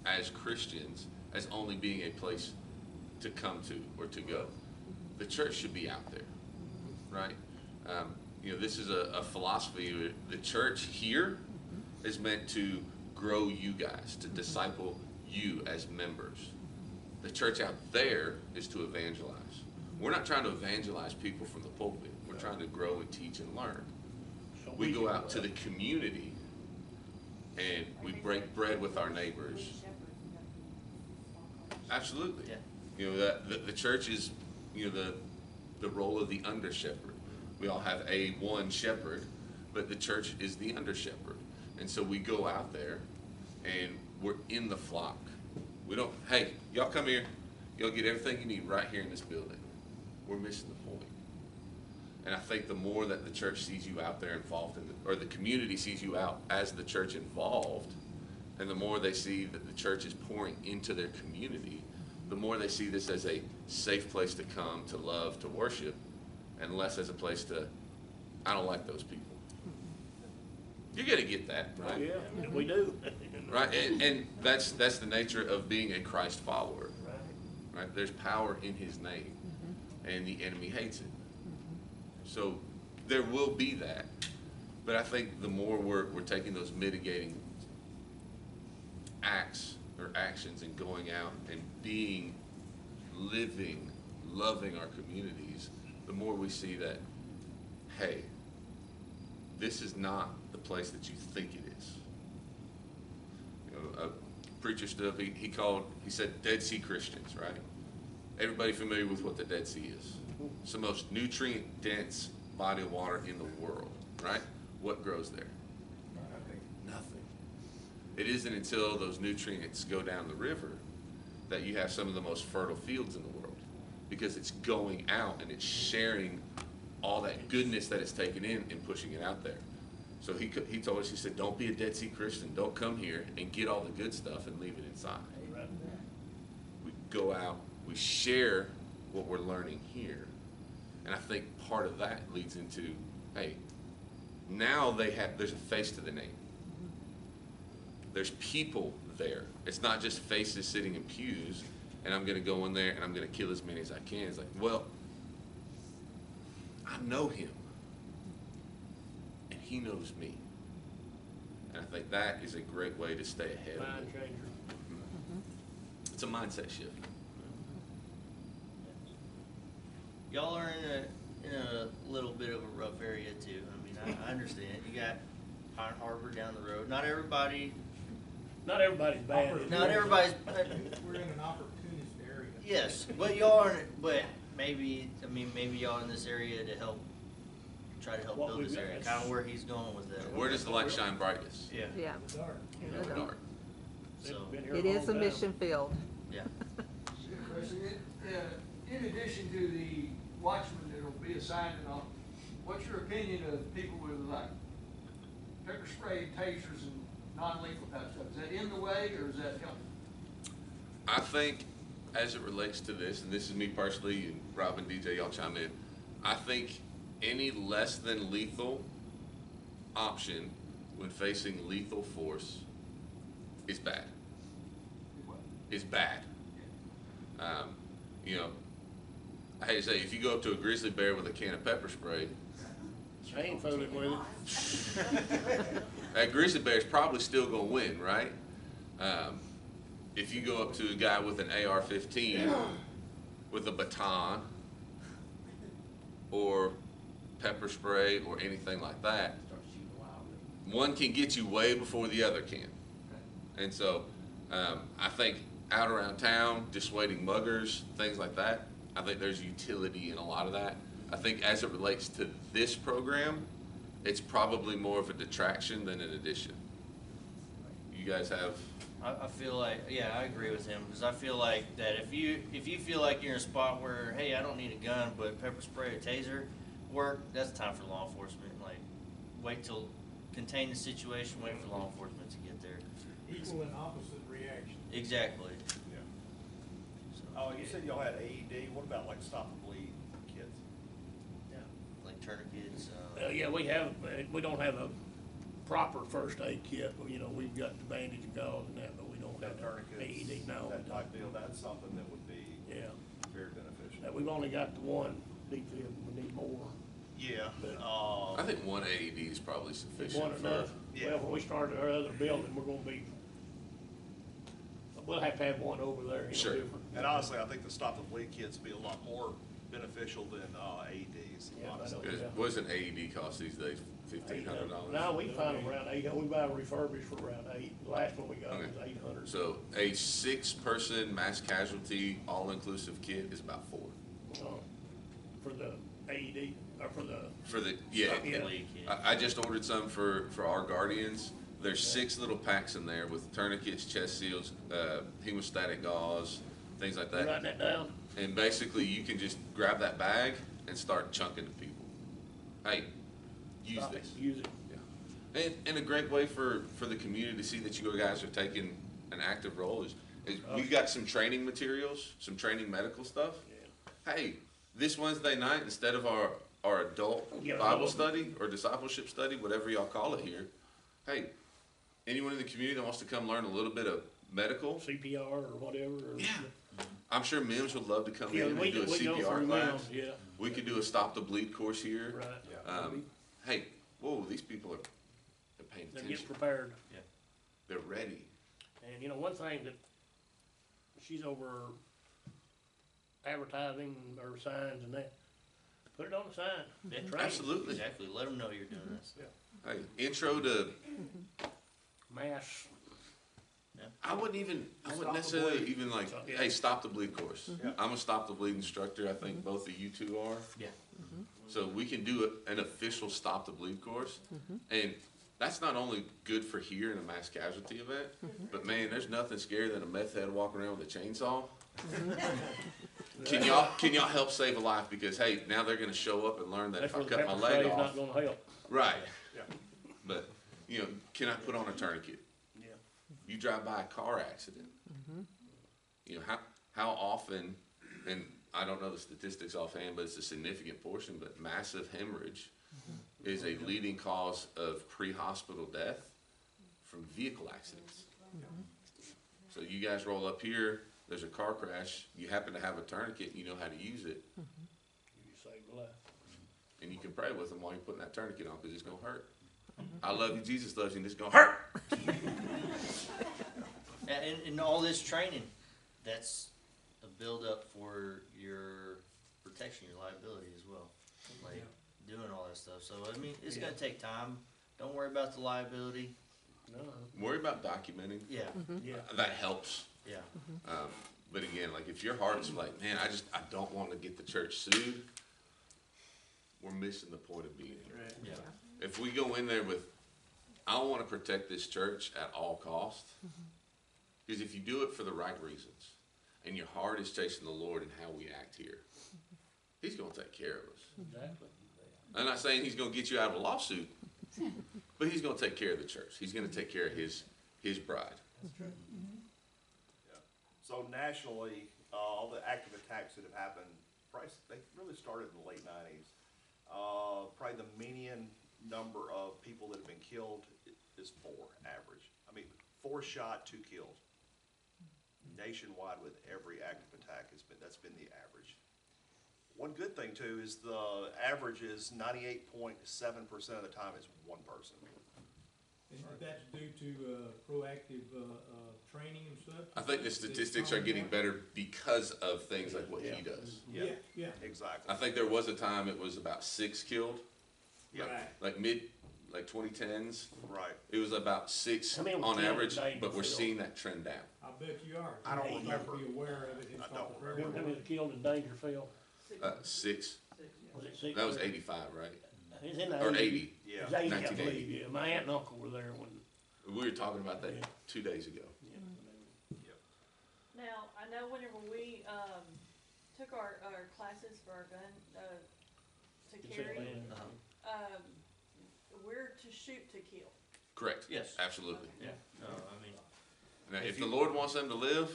as Christians as only being a place to come to or to go. The church should be out there, right? This is a philosophy. The church here is meant to grow you guys, to disciple you as members. The church out there is to evangelize. We're not trying to evangelize people from the pulpit. We're trying to grow and teach and learn. So We go do out to that. the community and we break bread with our neighbors. Absolutely. Yeah. The church is, the role of the under shepherd. We all have one shepherd, but the church is the under shepherd. And so we go out there and we're in the flock. We don't, hey, y'all come here. You'll get everything you need right here in this building. We're missing the point. And I think the more that the church sees you out there involved or the community sees you out as the church involved, and the more they see that the church is pouring into their community, the more they see this as a safe place to come, to love, to worship, and less as a place to, I don't like those people. You're gonna get that, right? Oh, yeah, we do. Right, and that's the nature of being a Christ follower. Right? There's power in his name, and the enemy hates it. So there will be that, but I think the more we're taking those mitigating acts or actions and going out and being, living, loving our communities, the more we see that, hey, this is not the place that you think it is. A preacher stood up, he said Dead Sea Christians, right? Everybody familiar with what the Dead Sea is? It's the most nutrient dense body of water in the world, right? What grows there? Nothing. It isn't until those nutrients go down the river that you have some of the most fertile fields in the world, because it's going out and it's sharing all that goodness that it's taken in and pushing it out there. So he told us, he said, don't be a Dead Sea Christian. Don't come here and get all the good stuff and leave it inside. We go out, we share what we're learning here. And I think part of that leads into, hey, now there's a face to the name. There's people there. It's not just faces sitting in pews, and I'm going to go in there and I'm going to kill as many as I can. It's like, well, I know him, and he knows me. And I think that is a great way to stay ahead of Mind it. changer. It's a mindset shift. Y'all are in a little bit of a rough area too. I mean, I understand. You got Pine Harbor down the road. Not everybody's bad. Not everybody's. We're in an opportunist area. Yes, but y'all are. But maybe y'all in this area to try to help What build we've this got area. is- Kind of where he's going with that. Where does the light shine brightest? Yeah. Yeah. Dark. In the dark. So Been here It a is a long mission field. yeah. Good question. In addition to the watchmen that'll be assigned and all, what's your opinion of people with like pepper spray, tasers, and non-lethal type stuff? Is that in the way or is that helping? I think as it relates to this, and this is me personally, and Rob and DJ, y'all chime in, I think any less than lethal option when facing lethal force is bad. Is bad. I hate to say, if you go up to a grizzly bear with a can of pepper spray, I ain't fooling with it. that grizzly bear's probably still gonna win, right? If you go up to a guy with an AR-15 with a baton or pepper spray or anything like that, one can get you way before the other can. And so I think out around town, dissuading muggers, things like that, I think there's utility in a lot of that. I think as it relates to this program, it's probably more of a detraction than an addition. You guys have? I feel like, yeah, I agree with him, because I feel like that if you feel like you're in a spot where, hey, I don't need a gun, but pepper spray or taser work, that's time for law enforcement. Like, contain the situation, wait for law enforcement to get there. Equal and opposite reaction. Exactly. Oh, you said y'all had AED, what about like stop and bleed kids? Yeah. Like tourniquets. Yeah, we don't have proper first aid kit, well, you know, we've got the bandage and gauze and that, but we don't have That the tourniquets, AED, no. that type deal, that's something that would be Yeah, very beneficial. that we've only got the one defib, we need more. Yeah, I think one AED is probably Is sufficient one for, enough? Yeah. Well, when we started our other building, we're gonna be, we'll have to have one over there, you know, Sure. different. and honestly, I think the stop the bleed kits would be a lot more beneficial than, AEDs, Yeah, I honestly. know. what does an AED cost these days? $1,500? No, we can find them around 800. We buy refurbished for around 8. The last one we got was Okay. 800. So a 6-person mass casualty all-inclusive kit is about 4. For the AED, or for the, For the, yeah, Stop the bleed kit. I just ordered some for our guardians. There's 6 little packs in there with tourniquets, chest seals, hemostatic gauze, things like you writing that. that down? And basically, you can just grab that bag and start chunking to people. Hey, use Stop it, this. Use it. Yeah. And a great way for the community to see that you guys are taking an active role is we got some training materials, some training medical stuff. Yeah. Hey, this Wednesday night, instead of our adult Yeah, Bible well- study or discipleship study, whatever y'all call it here, hey, anyone in the community that wants to come learn a little bit of medical, CPR or whatever. Or, yeah. I'm sure Mims would love to come Yeah, in we and do a go CPR through class. them, yeah, We could do a stop the bleed course here. right. Yeah. Hey, whoa, these people are they're paying Then attention. get prepared. They're ready. And you know, one thing that she's over advertising or signs and that, put it on the sign. Yeah, Train. Absolutely. Exactly, let them know you're doing this. Hey, intro to, Mass. I wouldn't Stop the necessarily bleed. even like, Yeah. hey, stop the bleed course. Yeah. I'm a stop the bleed instructor. I think both of you two are. Yeah. So we can do an official stop the bleed course. And that's not only good for here in a mass casualty event, but man, there's nothing scarier than a meth head walking around with a chainsaw. Can y'all help save a life? Because hey, now they're gonna show up and learn that That's if I where the cut my pepper leg spray's off. not gonna help. Right. Yeah. But, you know, can I put on a tourniquet? Yeah. You drive by a car accident. You know, how often, and I don't know the statistics offhand, but it's a significant portion, but massive hemorrhage is a leading cause of pre-hospital death from vehicle accidents. So you guys roll up here, there's a car crash, you happen to have a tourniquet, you know how to use it, You save a life. and you can pray with them while you're putting that tourniquet on, because it's gonna hurt. I love you, Jesus loves you, and it's gonna hurt. And all this training, that's a build-up for your protection, your liability as well. Like, doing all that stuff. So, I mean, it's gonna take time. Don't worry about the liability. No. Worry about documenting. Yeah, Yeah. That helps. yeah. But again, like if your heart's like, man, I don't want to get the church sued, we're missing the point of being here. Yeah. If we go in there with, I want to protect this church at all costs, because if you do it for the right reasons, and your heart is chasing the Lord and how we act here, He's going to take care of us. Exactly. I'm not saying He's going to get you out of a lawsuit, but He's going to take care of the church. He's going to take care of His bride. Yeah. So nationally, all the active attacks that have happened, they really started in the late 90s. Probably the median number of people that have been killed is 4 average. I mean, 4 shot, 2 killed. Nationwide with every active attack that's been the average. One good thing too is the average is 98.7% of the time it's one person. And that's due to, proactive, training and stuff? I think the statistics are getting better because of things like what He does. Yeah, yeah. Exactly. I think there was a time it was about 6 killed, Yeah, Right. like 2010s. right. It was about 6 How many were on killed average, today but we're still? seeing that trend down. I bet you are. I don't You start to remember. Be aware of it and I start don't to pray Remember for how it. many killed in Dangerfield? 6. Was it 6? That was 85, right? It's in the Or 80s. 80. Yeah. It was 80, I 1980. believe, yeah. My aunt and uncle were there when, We were talking about that Yeah. 2 days ago. Now, I know whenever we, took our classes for our gun, to carry, we're to shoot to kill. Correct. Yes. Absolutely. Yeah. No, I mean, Now, if the Lord wants them to live,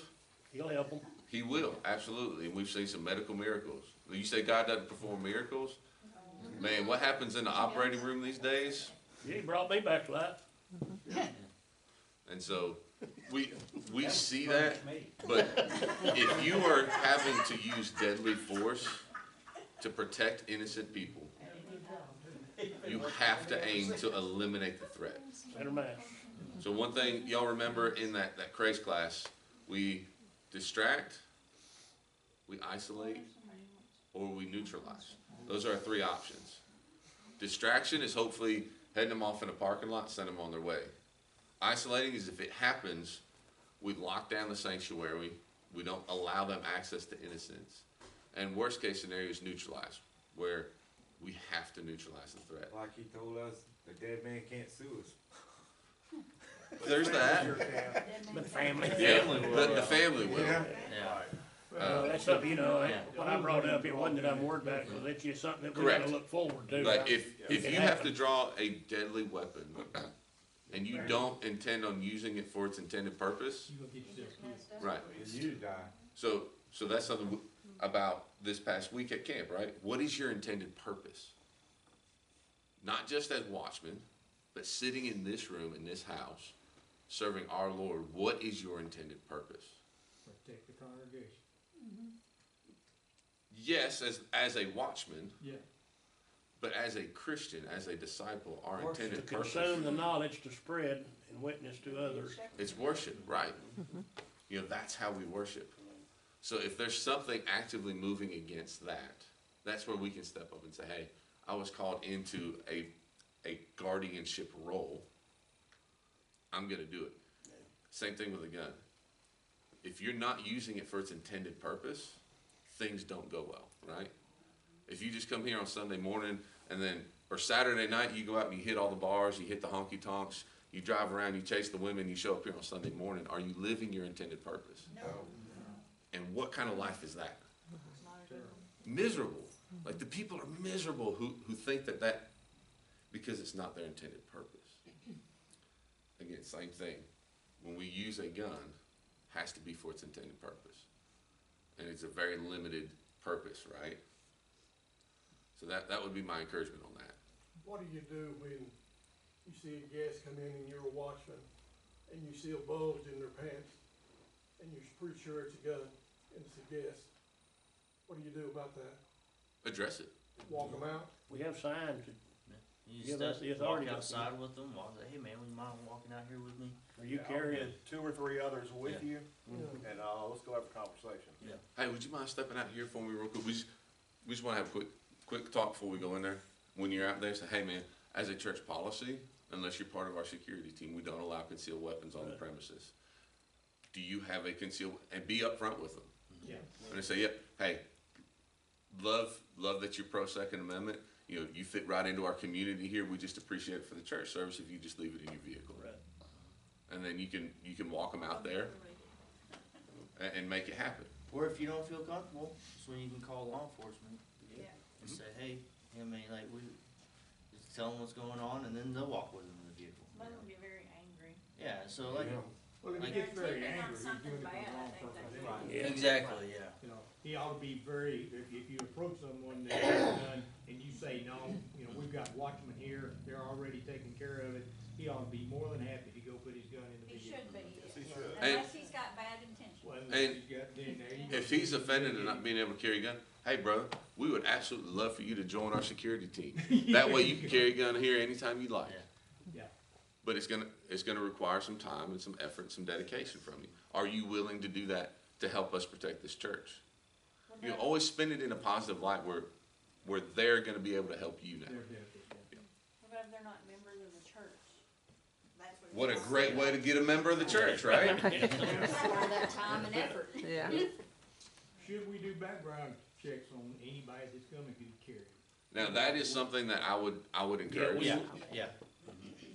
he'll help them. He will. Absolutely. And we've seen some medical miracles. You say God doesn't perform miracles? Man, what happens in the operating room these days? Yeah, he brought me back to life. And so, we see that, but if you are having to use deadly force to protect innocent people, you have to aim to eliminate the threat. Better mass. So one thing y'all remember in that craze class, we distract, we isolate, or we neutralize. Those are our three options. Distraction is hopefully heading them off in a parking lot, send them on their way. Isolating is if it happens, we lock down the sanctuary, we don't allow them access to innocence. And worst case scenario is neutralize, where we have to neutralize the threat. Like he told us, the dead man can't sue us. There's that. But family. Yeah, the family will. Yeah. Well, that's something, you know, what I brought up, it wasn't that I'm worried about it, because it's just something that we gotta Correct. look forward to. Like if It you have happens. to draw a deadly weapon and you don't intend on using it for its intended purpose, You gonna get yourself killed. right? You die. So that's something about this past week at camp, right? What is your intended purpose? Not just as watchmen, but sitting in this room, in this house, serving our Lord. What is your intended purpose? Protect the congregation. Yes, as a watchman, Yeah. but as a Christian, as a disciple, our To intended purpose. consume the knowledge to spread and witness to others. It's worship, right? You know, that's how we worship. So if there's something actively moving against that, that's where we can step up and say, hey, I was called into a guardianship role. I'm going to do it. Same thing with a gun. If you're not using it for its intended purpose, things don't go well, right? If you just come here on Sunday morning or Saturday night, you go out and you hit all the bars, you hit the honky tonks, you drive around, you chase the women, you show up here on Sunday morning, are you living your intended purpose? No. And what kind of life is that? Miserable. Like the people are miserable who think that because it's not their intended purpose. Again, same thing. When we use a gun, has to be for its intended purpose. And it's a very limited purpose, right? So that would be my encouragement on that. What do you do when you see a guest come in and you're a watchman and you see a bulge in their pants and you're pretty sure it's a gun and it's a guest? What do you do about that? Address it. Walk them out? We have signs. You Give just us the walk authority. outside with them, say, hey man, would you mind walking out here with me? Are you carrying 2 or 3 others with Yeah. you? And, let's go have a conversation. Yeah. Hey, would you mind stepping out here for me real quick? We just want to have a quick talk before we go in there. When you're out there, say, hey man, as a church policy, unless you're part of our security team, we don't allow concealed weapons on the premises. Do you have a concealed, and be upfront with them. Yeah. And they say, yeah, hey, love that you're pro Second Amendment. You know, you fit right into our community here. We just appreciate it for the church service if you just leave it in your vehicle. Right. And then you can walk them out there and make it happen. Or if you don't feel comfortable, that's when you can call law enforcement. Yeah. And say, hey, I mean, like, we just tell them what's going on, and then they'll walk with them in the vehicle. Some of them get very angry. Yeah, so like, Well, if Like- he gets very They're angry, he's something doing it for bad, the I wrong think purpose that's anyway. Yeah. exactly, yeah. You know, he ought to be very, if you approach someone that has a gun and you say, no, you know, we've got watchmen here, they're already taking care of it, he ought to be more than happy to go put his gun in the He vehicle. should be, he should. unless he's got bad intentions. Well, And he's got, then there you go. If he's offended at not being able to carry a gun, hey brother, we would absolutely love for you to join our security team. That way you can carry a gun here anytime you like. Yeah. But it's gonna require some time and some effort, and some dedication from you. Are you willing to do that to help us protect this church? You know, always spin it in a positive light where they're gonna be able to help you now. Their benefit, yeah. What about if they're not members of the church? That's What a great way to get a member of the church, right? All that time and effort. Yeah. Should we do background checks on anybody that's coming to carry? Now that is something that I would encourage. Yeah, yeah.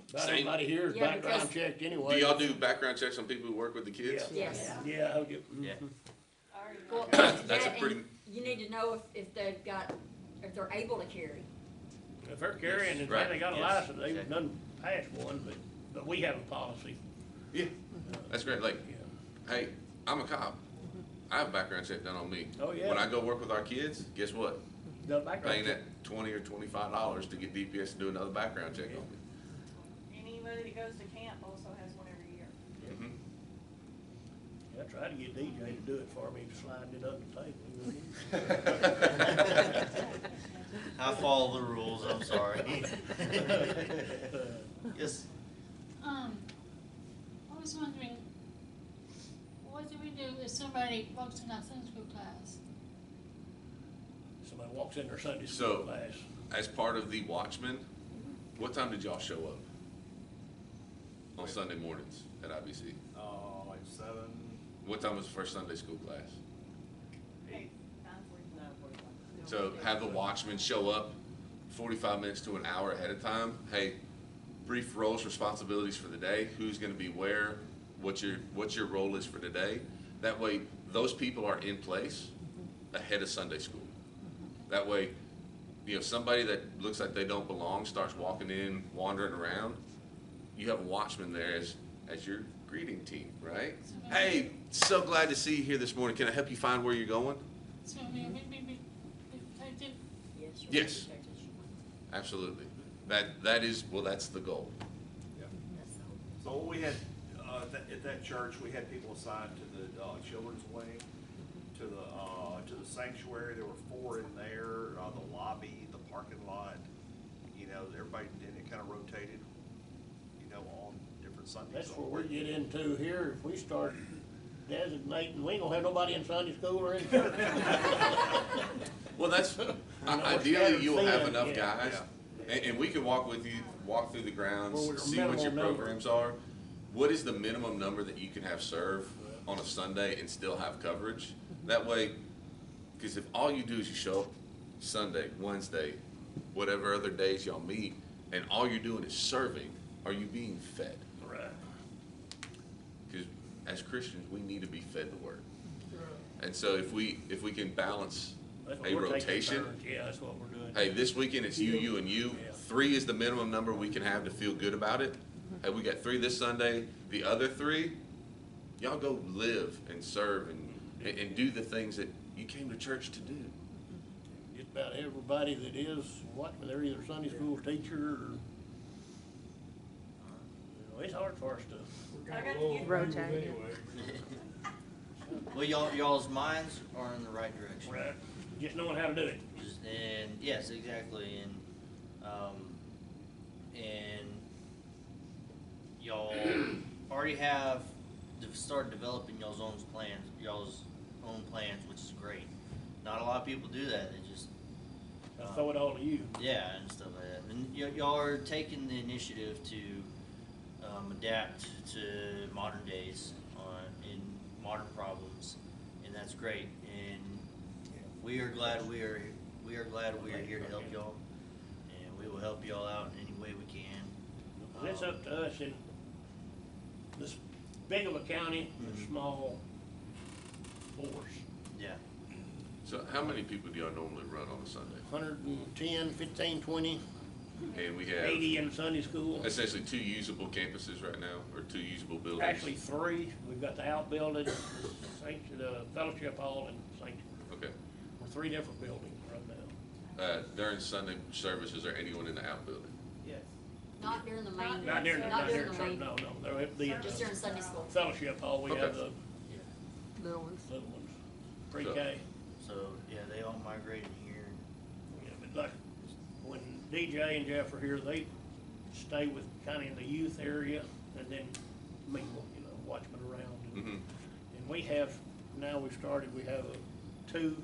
About Same. everybody here is Yeah, background because- checked Do anyway. y'all do background checks on people who work with the kids? Yes. Yeah, I'll get, Yeah. I already know. Well, That's a that, pretty- and you need to know if they've got, if they're able to carry. if they're carrying and Right. they got a Yes. license, they've Exactly. done pass one, but we have a policy. Yeah, that's great. Like, Yeah. hey, I'm a cop. I have a background check done on me. Oh, yeah. When I go work with our kids, guess what? The background Paying check. that $20 or $25 to get DPS to do another background check on me. that goes to camp also has one every year. Mhm. I tried to get DJ to do it for me, sliding it up the table. I follow the rules, I'm sorry. Yes, I was wondering, what do we do if somebody walks in our Sunday school class? Somebody walks in their Sunday school So, class. as part of the Watchmen, what time did y'all show up on Sunday mornings at IBC? Like 7. What time was the first Sunday school class? 8. So have the Watchmen show up 45 minutes to an hour ahead of time. Hey, brief roles, responsibilities for the day. Who's going to be where? What your role is for today. That way, those people are in place ahead of Sunday school. That way, somebody that looks like they don't belong starts walking in, wandering around. You have a Watchman there as your greeting team, right? Hey, so glad to see you here this morning. Can I help you find where you're going? So we protected. Yes, absolutely. That is, well, that's the goal. So we had, at that church, we had people assigned to the children's wing, to the sanctuary. There were 4 in there, the lobby, the parking lot. Everybody, and it kind of rotated, on different Sundays. That's where we get into here, if we start designating, we ain't gonna have nobody in Sunday school or in church. Well, that's, ideally, you'll have enough guys, and we can walk through the grounds, Well, we're see what your minimal number. programs are. What is the minimum number that you can have serve on a Sunday and still have coverage? That way, because if all you do is you show up Sunday, Wednesday, whatever other days y'all meet, and all you're doing is serving, are you being fed? Right. Because as Christians, we need to be fed the word. And so if we can balance That's what a we're taking rotation. turns. Yeah, that's what we're doing. Hey, this weekend it's you, and you. Yeah. 3 is the minimum number we can have to feel good about it. Hey, we got 3 this Sunday. The other 3, y'all go live and serve and do the things that you came to church to do. Just about everybody that is Watchman, they're either Sunday school teacher or, it's hard for us to. We're I kinda got low to on get- people Rotate. anyway. well, y'all's minds are in the right direction. Right. Just knowing how to do it. And yes, exactly, and y'all already have started developing y'all's own plans, which is great. Not a lot of people do that. They just I throw it all to you. yeah, and stuff like that. And y'all are taking the initiative to adapt to modern days in modern problems, and that's great. And we are glad we are here to help y'all, and we will help y'all out in any way we can. It's up to us in this big of a county, a small force. Yeah. So how many people do y'all normally run on a Sunday? 110, 15, 20, And we have 80 in Sunday school. essentially 2 usable campuses right now, or 2 usable buildings. Actually 3. We've got the outbuilding, the fellowship hall and sanctuary. Okay. We're 3 different buildings right now. During Sunday service, is there anyone in the outbuilding? Yes. Not during the main. Not during, Not during the main. no. They're Just during Sunday school. fellowship hall, we have Okay. the Little ones. little ones, pre-K. So yeah, they all migrated here. Yeah, but like, when DJ and Jeff are here, they stay with kind of in the youth area and then mingle, Watchmen around. Mm-hmm. And we have, now we have 2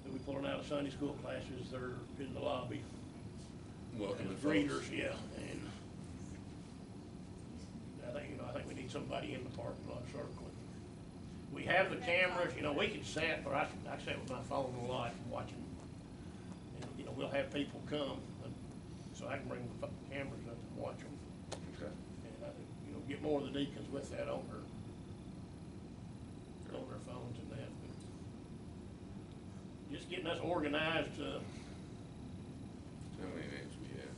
that we pulling out of Sunday school classes, they're in the lobby. Welcome As to greeters, yeah, and I think we need somebody in the parking lot circling. We have the cameras, we can sit, or I sit with my phone a lot watching. And, we'll have people come, so I can bring the cameras up and watch them. Okay. And I think, get more of the deacons with that on their phones and that, but just getting us organized, How many names we have?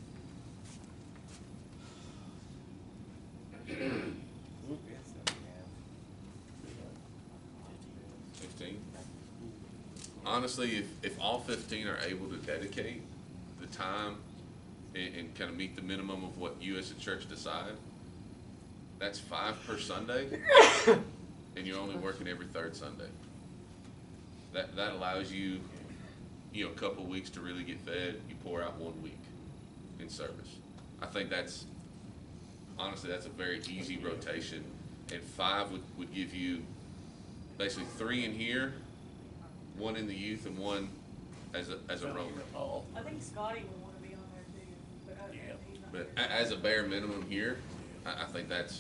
Yes, that we have. 15. Honestly, if all 15 are able to dedicate the time and kind of meet the minimum of what you as a church decide, that's 5 per Sunday, and you're only working every third Sunday. That allows you, a couple weeks to really get fed. You pour out 1 week in service. I think honestly, that's a very easy rotation, and 5 would give you basically 3 in here, 1 in the youth, and 1 as a roamer. I think Scotty will wanna be on there too, but, he's not But there. as a bare minimum here, I think that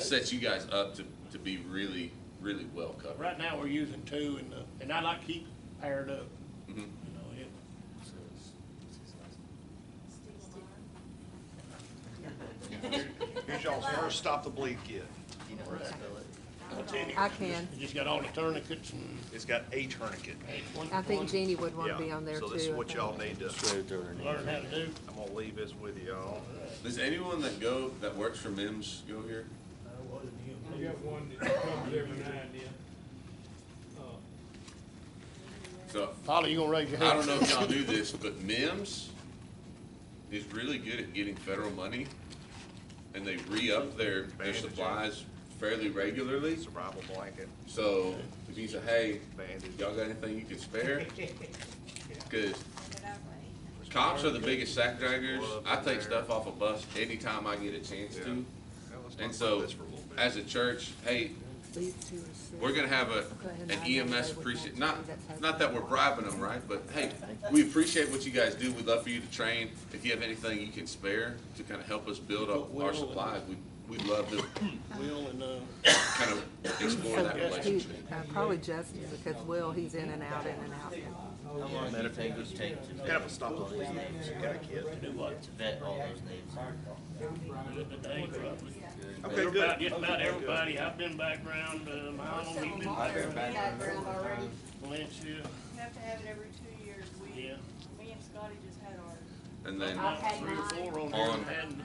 sets you guys up to be really, really well covered. Right now, we're using 2, and I like to keep paired up. Mhm. You know, Here's y'all's first Stop the Bleed kit. I can. You just got all the tourniquets and. It's got a tourniquet. I think Jeannie would want to be on there too. So this is what I y'all think. need to, Learn how to do. I'm gonna leave this with y'all. Does anyone that works for MIMS go here? We got one that comes every now and then. So Polly, you gonna raise your hand? I don't know if y'all do this, but MIMS is really good at getting federal money, and they re-up their supplies fairly regularly. Survival blanket. So if you say, hey, y'all got anything you can spare? Because cops are the biggest sack draggers. I take stuff off a bus anytime I get a chance to. And so, as a church, hey, we're gonna have an EMS appreciate, not that we're bribing them, right? But hey, we appreciate what you guys do. We'd love for you to train. If you have anything you can spare to kind of help us build up our supplies, we'd love to Will and, kind of explore that relationship. Probably Justin, because Will, he's in and out, in and out. How long does it take to vet Kind of a Stop the all those Bleed names? kit. do what? To vet all those names. Do it today, probably. Okay, good. Just about everybody. I've been background, Milo, he's been background. Background already. Valencia, You have to have it every 2 years. yeah. Me and Scotty just had ours. And then I've had 3 or 4 on On- there. And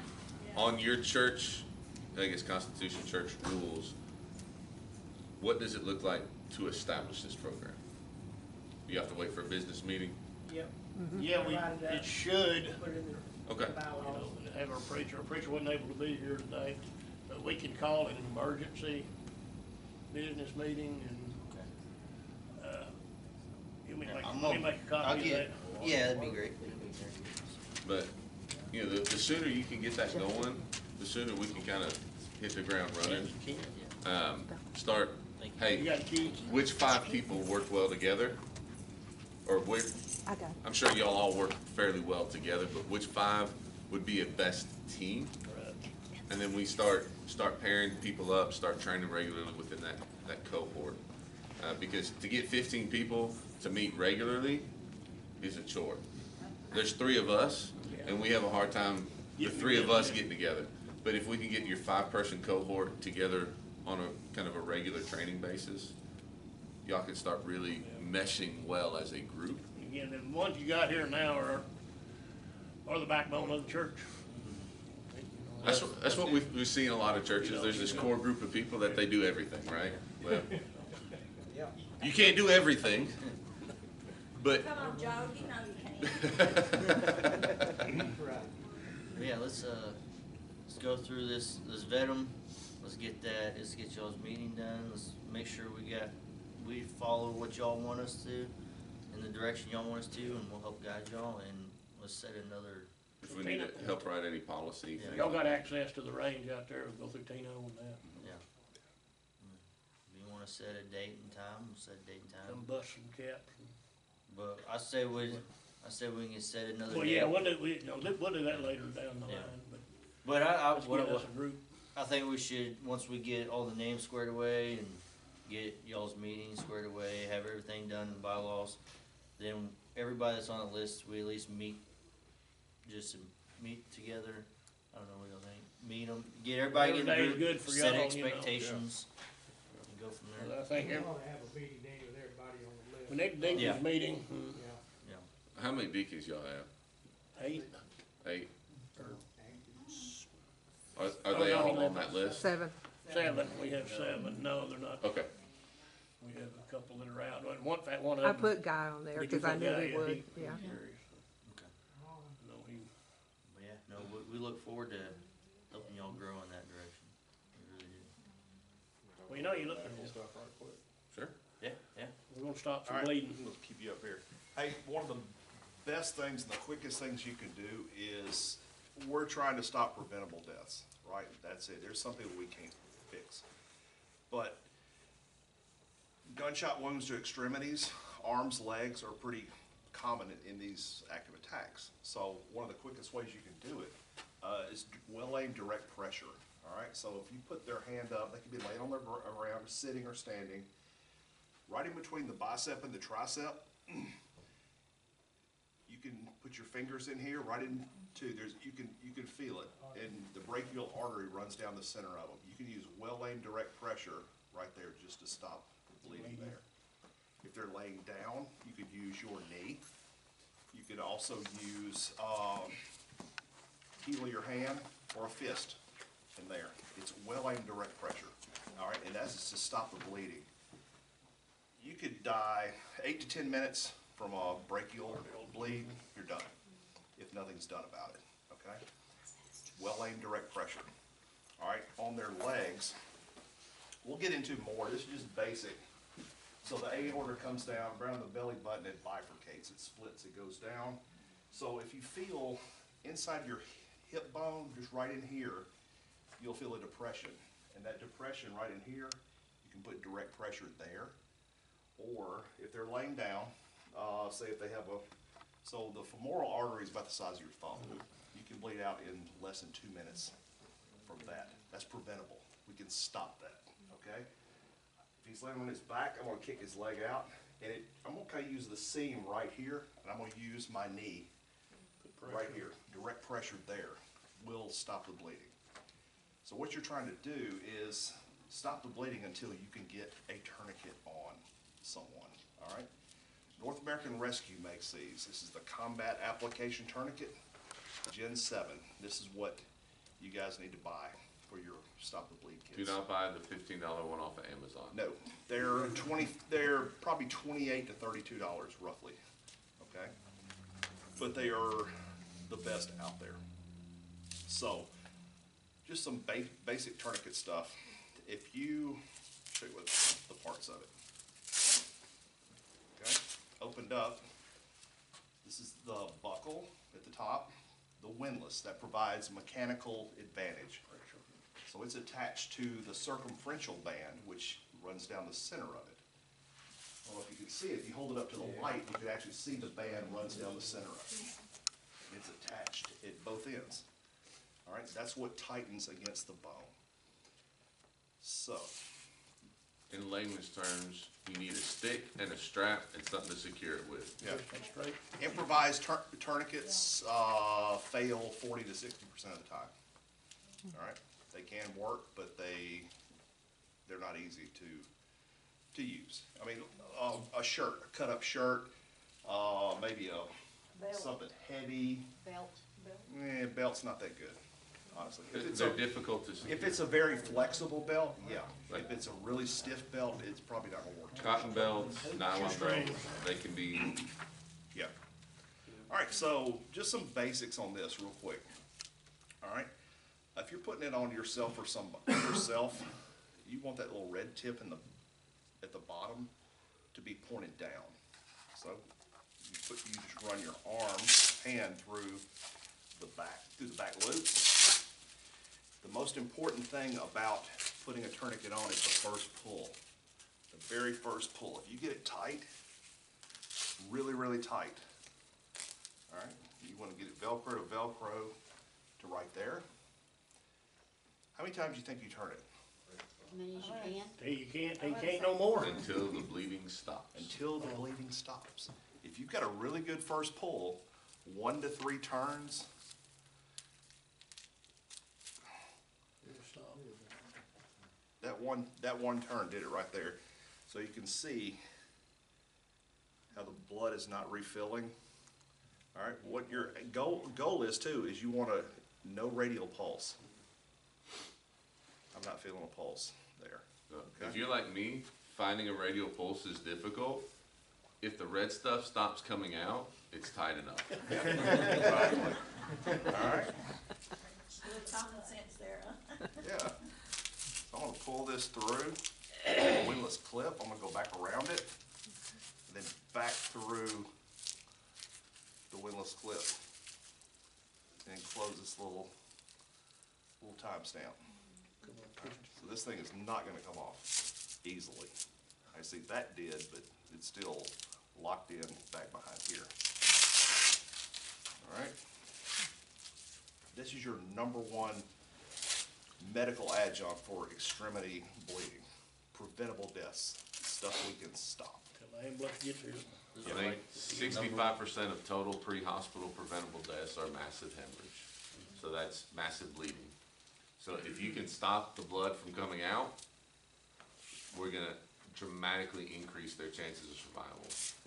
on your church, I guess Constitution Church rules, what does it look like to establish this program? You have to wait for a business meeting? yeah, it should. Okay. You know, have our preacher wasn't able to be here today, but we can call it an emergency business meeting and, let me make a copy of that. Yeah, that'd be great. But, the sooner you can get that going, the sooner we can kind of hit the ground running. Start, You hey, got a key? which 5 people work well together? Or I got it. I'm sure y'all all work fairly well together, but which 5 would be a best team? And then we start pairing people up, start training regularly within that cohort. Because to get 15 people to meet regularly is a chore. There's 3 of us, and we have a hard time, the 3 of us getting together. But if we can get your 5-person cohort together on a kind of a regular training basis, y'all can start really meshing well as a group. Again, the ones you got here now are the backbone of the church. That's what we see in a lot of churches. There's this core group of people that they do everything, right? Well, you can't do everything, but Come on, Joe, you know you can. Yeah, let's go through this, let's vet them, let's get y'all's meeting done, let's make sure we follow what y'all want us to, in the direction y'all want us to, and we'll help guide y'all, and let's set another. if we need to help write any policy. Yeah. Y'all got access to the range out there, we'll go through Tino and that. Yeah. If you wanna set a date and time, we'll set a date and Come time, bust some caps. but I say we can set another date. Well, yeah, we'll do that later down the Yeah. line, but But let's get us a group. I think we should, once we get all the names squared away and get y'all's meeting squared away, have everything done in bylaws, then everybody that's on the list, we at least meet together. I don't know what y'all think. Meet them, get everybody in the Every day's group, good for set y'all, you know. expectations, and go from there. I think We ought to have a meeting day with everybody on the list. when they do Yeah. this meeting, Yeah. How many deacons y'all have? 8, 8? Are they all on that list? 7. 7, we have 7, no, they're not. Okay. We have a couple that are out, and one of I them. put Guy on there Did you because I put knew Guy? he Yeah, would, he- yeah. curious. Okay. No, we look forward to helping y'all grow in that direction. We really do. Well, you know, you look, Sure. Yeah, yeah. we're gonna stop All some right. bleeding. We'll keep you up here. Hey, one of the best things and the quickest things you can do is, we're trying to stop preventable deaths, right? That's it. There's something that we can't fix. But gunshot wounds to extremities, arms, legs are pretty common in these active attacks. So one of the quickest ways you can do it is well-aimed direct pressure, all right? So if you put their hand up, they can be laying on their ground, sitting or standing, right in between the bicep and the tricep. You can put your fingers in here, right into, you can feel it, and the brachial artery runs down the center of them. You can use well-aimed direct pressure right there just to stop the bleeding there. If they're laying down, you could use your knee. You could also use heel of your hand or a fist in there. It's well-aimed direct pressure, all right, and that's to stop the bleeding. You could die 8 to 10 minutes from a brachial bleed, you're done, if nothing's done about it, okay? Well-aimed direct pressure. All right, on their legs, we'll get into more, this is just basic. So the aorta comes down, around the belly button, it bifurcates, it splits, it goes down. So if you feel inside your hip bone, just right in here, you'll feel a depression. And that depression right in here, you can put direct pressure there. Or if they're laying down, say if they have so the femoral artery is about the size of your thumb. You can bleed out in less than 2 minutes from that. That's preventable. We can stop that, okay? If he's laying on his back, I'm gonna kick his leg out, and I'm gonna kind of use the seam right here, and I'm gonna use my knee right here. Direct pressure there will stop the bleeding. So what you're trying to do is stop the bleeding until you can get a tourniquet on someone, all right? North American Rescue makes these. This is the Combat Application Tourniquet, Gen 7. This is what you guys need to buy for your Stop the Bleed kits. Do not buy the $15 one off of Amazon. No, they're probably $28 to $32 roughly, okay? But they are the best out there. So, just some basic tourniquet stuff. If you, show you what the parts of it. Okay, opened up, this is the buckle at the top, the windlass that provides mechanical advantage. So it's attached to the circumferential band, which runs down the center of it. I don't know if you can see it, if you hold it up to the light, you can actually see the band runs down the center of it. It's attached at both ends. All right, that's what tightens against the bone. So, In layman's terms, you need a stick and a strap and something to secure it with. yeah, improvised tourniquets fail 40 to 60% of the time. All right, they can work, but they're not easy to use. I mean, a shirt, a cut-up shirt, maybe something heavy. Belt. Belt's not that good, honestly. They're difficult to secure. If it's a very flexible belt, yeah. If it's a really stiff belt, it's probably not gonna work. Cotton belts, nylon belts, they can be, Yeah. All right, so just some basics on this real quick. All right, if you're putting it on yourself or yourself, you want that little red tip at the bottom to be pointed down. So you just run your hand through the back loops. The most important thing about putting a tourniquet on is the first pull. The very first pull. If you get it tight, really, really tight, all right, you want to get it Velcro to Velcro to right there. How many times do you think you turn it? As many as you can. Till you can't no more. until the bleeding stops. Until the bleeding stops. If you've got a really good first pull, 1 to 3 turns, that one turn did it right there. So you can see how the blood is not refilling. All right, what your goal is too, is you want no radial pulse. I'm not feeling a pulse there. If you're like me, finding a radial pulse is difficult. If the red stuff stops coming out, it's tight enough. All right. the common sense there, huh? Yeah. So I'm gonna pull this through, the wingless clip, I'm gonna go back around it, and then back through the wingless clip. And close this little timestamp. So this thing is not gonna come off easily. I see that did, but it's still locked in back behind here. All right. This is your #1 medical adjunct for extremity bleeding, preventable deaths, stuff we can stop. Till the ambulance gets here. I think 65% of total pre-hospital preventable deaths are massive hemorrhage. So that's massive bleeding. So if you can stop the blood from coming out, we're gonna dramatically increase their chances of survival.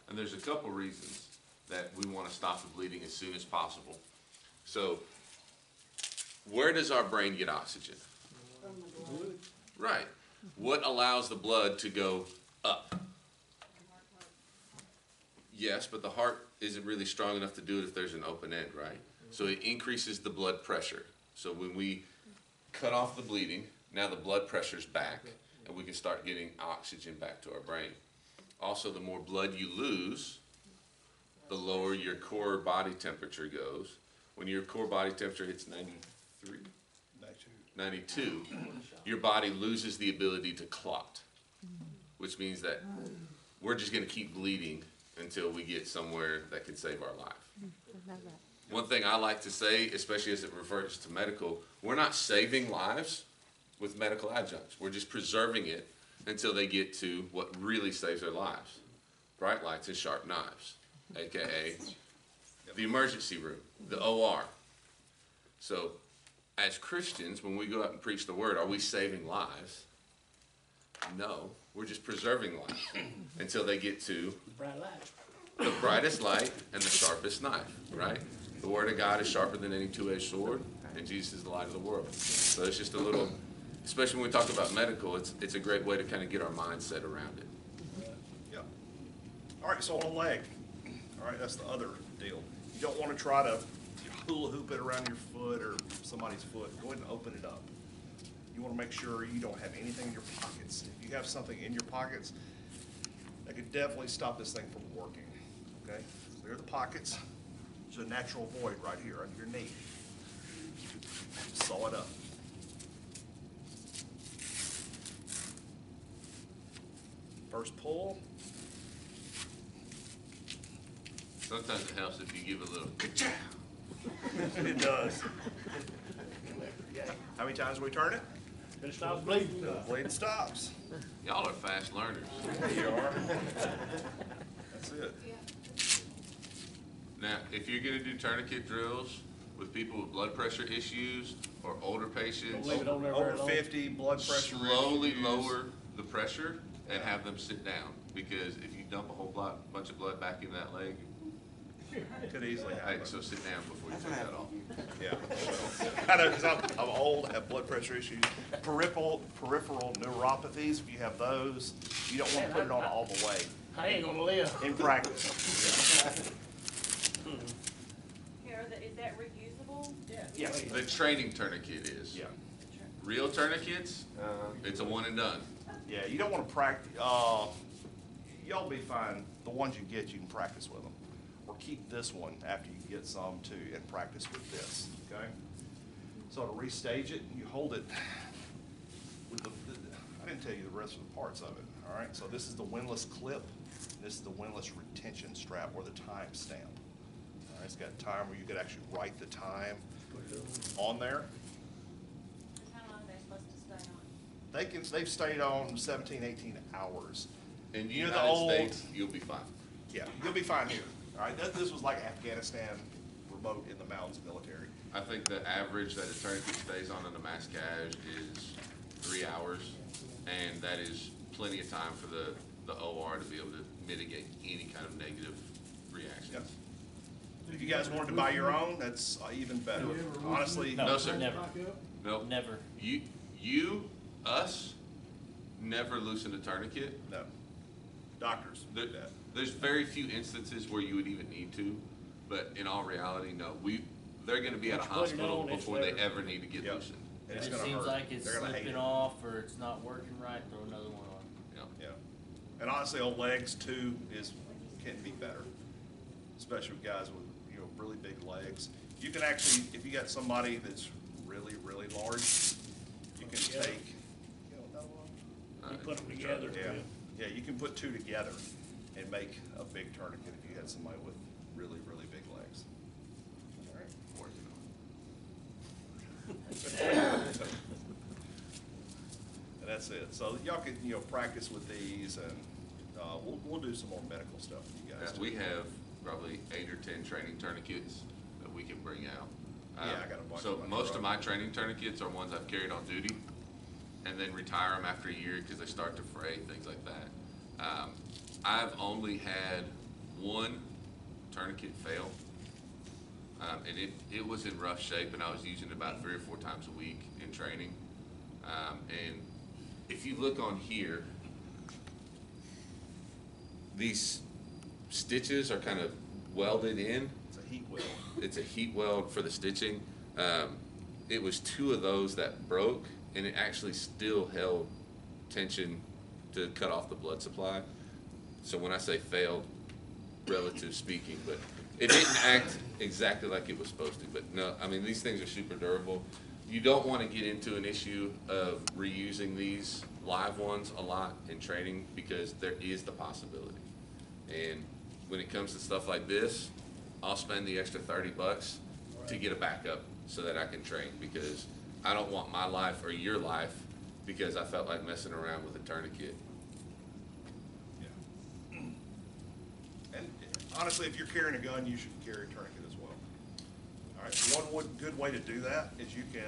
And there's a couple reasons that we wanna stop the bleeding as soon as possible. So where does our brain get oxygen? Right. What allows the blood to go up? Yes, but the heart isn't really strong enough to do it if there's an open end, right? So it increases the blood pressure. So when we cut off the bleeding, now the blood pressure's back, and we can start getting oxygen back to our brain. Also, the more blood you lose, the lower your core body temperature goes. When your core body temperature hits 93, 92, your body loses the ability to clot, which means that we're just gonna keep bleeding until we get somewhere that can save our life. One thing I like to say, especially as it refers to medical, we're not saving lives with medical adjuncts. We're just preserving it until they get to what really saves their lives. Bright lights and sharp knives, AKA the emergency room, the OR. So as Christians, when we go out and preach the word, are we saving lives? No, we're just preserving life until they get to Bright light. the brightest light and the sharpest knife, right? The word of God is sharper than any two-edged sword, and Jesus is the light of the world. So it's just a little, especially when we talk about medical, it's a great way to kind of get our mindset around it. Yeah. All right, so on a leg, all right, that's the other deal. You don't want to try to hula hoop it around your foot or somebody's foot. Go ahead and open it up. You want to make sure you don't have anything in your pockets. If you have something in your pockets, that could definitely stop this thing from working, okay? So here are the pockets. There's a natural void right here under your knee. Saw it up. First pull. Sometimes it helps if you give a little ka-chow. It does. How many times do we turn it? It stops bleeding. Bleeding stops. Y'all are fast learners. You are. That's it. Now, if you're gonna do tourniquet drills with people with blood pressure issues or older patients, Leave it on there very Over long. 50, blood pressure. slowly issues. lower the pressure and have them sit down. Because if you dump a whole bunch of blood back in that leg, Could easily hey, happen. so sit down before you take that off. Yeah. I know, because I'm old, have blood pressure issues. Peripheral neuropathies, if you have those, you don't want to put it on all the way I ain't gonna live. in practice. Here, is that reusable? Yes. The training tourniquet is. Yeah. Real tourniquets, it's a one and done. Yeah, you don't want to practice, y'all be fine. The ones you get, you can practice with them. Or keep this one after you get some too and practice with this, okay? So to restage it, you hold it with I didn't tell you the rest of the parts of it, all right? So this is the windlass clip. This is the windlass retention strap or the time stamp. All right, it's got a time where you could actually write the time on there. How long are they supposed to stay on? They've stayed on 17, 18 hours. In the You know the United old- States, you'll be fine. Yeah, you'll be fine here. All right, this was like Afghanistan, remote in the mountains military. I think the average that a tourniquet stays on in a mass cache is 3 hours, and that is plenty of time for the OR to be able to mitigate any kind of negative reactions. Yep. If you guys wanted to buy your own, that's even better. Honestly, No, sir. Never. No. Never. Us, never loosen a tourniquet. no. Doctors do that. There's very few instances where you would even need to, but in all reality, no. they're gonna be at a Once you put it hospital on, it's before they there. ever need to get Yep. loosened. And If it's it gonna seems hurt. like it's They're gonna hate slipping it. off or it's not working right, throw another one on. Yeah. Yeah. And honestly, on legs too can be better, especially with guys with, really big legs. You can actually, if you got somebody that's really, really large, you can Yeah. take, You put them together. yeah, yeah, you can put two together and make a big tourniquet if you had somebody with really, really big legs. All right. Working on it. And that's it. So y'all can, practice with these, and we'll do some more medical stuff with you guys. We have probably 8 or 10 training tourniquets that we can bring out. Yeah, I got a bunch So of my most truck. of my training tourniquets are ones I've carried on duty, and then retire them after a year because they start to fray, things like that. I've only had one tourniquet fail, and it was in rough shape, and I was using it about 3 or 4 times a week in training. And if you look on here, these stitches are kind of welded in. It's a heat weld. It's a heat weld for the stitching. It was 2 of those that broke, and it actually still held tension to cut off the blood supply. So when I say failed, relative speaking, but it didn't act exactly like it was supposed to. But no, I mean, these things are super durable. You don't want to get into an issue of reusing these live ones a lot in training because there is the possibility. And when it comes to stuff like this, I'll spend the extra $30 to get a backup so that I can train, because I don't want my life or your life because I felt like messing around with a tourniquet. Yeah. And honestly, if you're carrying a gun, you should carry a tourniquet as well. All right, one good way to do that is you can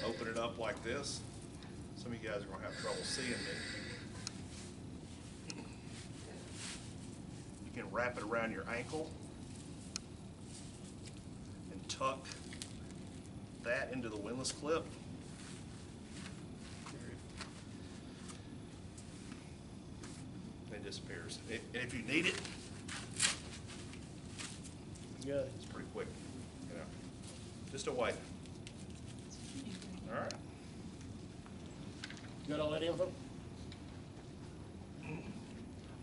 open it up like this. Some of you guys are gonna have trouble seeing me. You can wrap it around your ankle and tuck that into the windlass clip. It disappears. And if you need it, You got it. it's pretty quick, just a wipe. All right. Got all that info?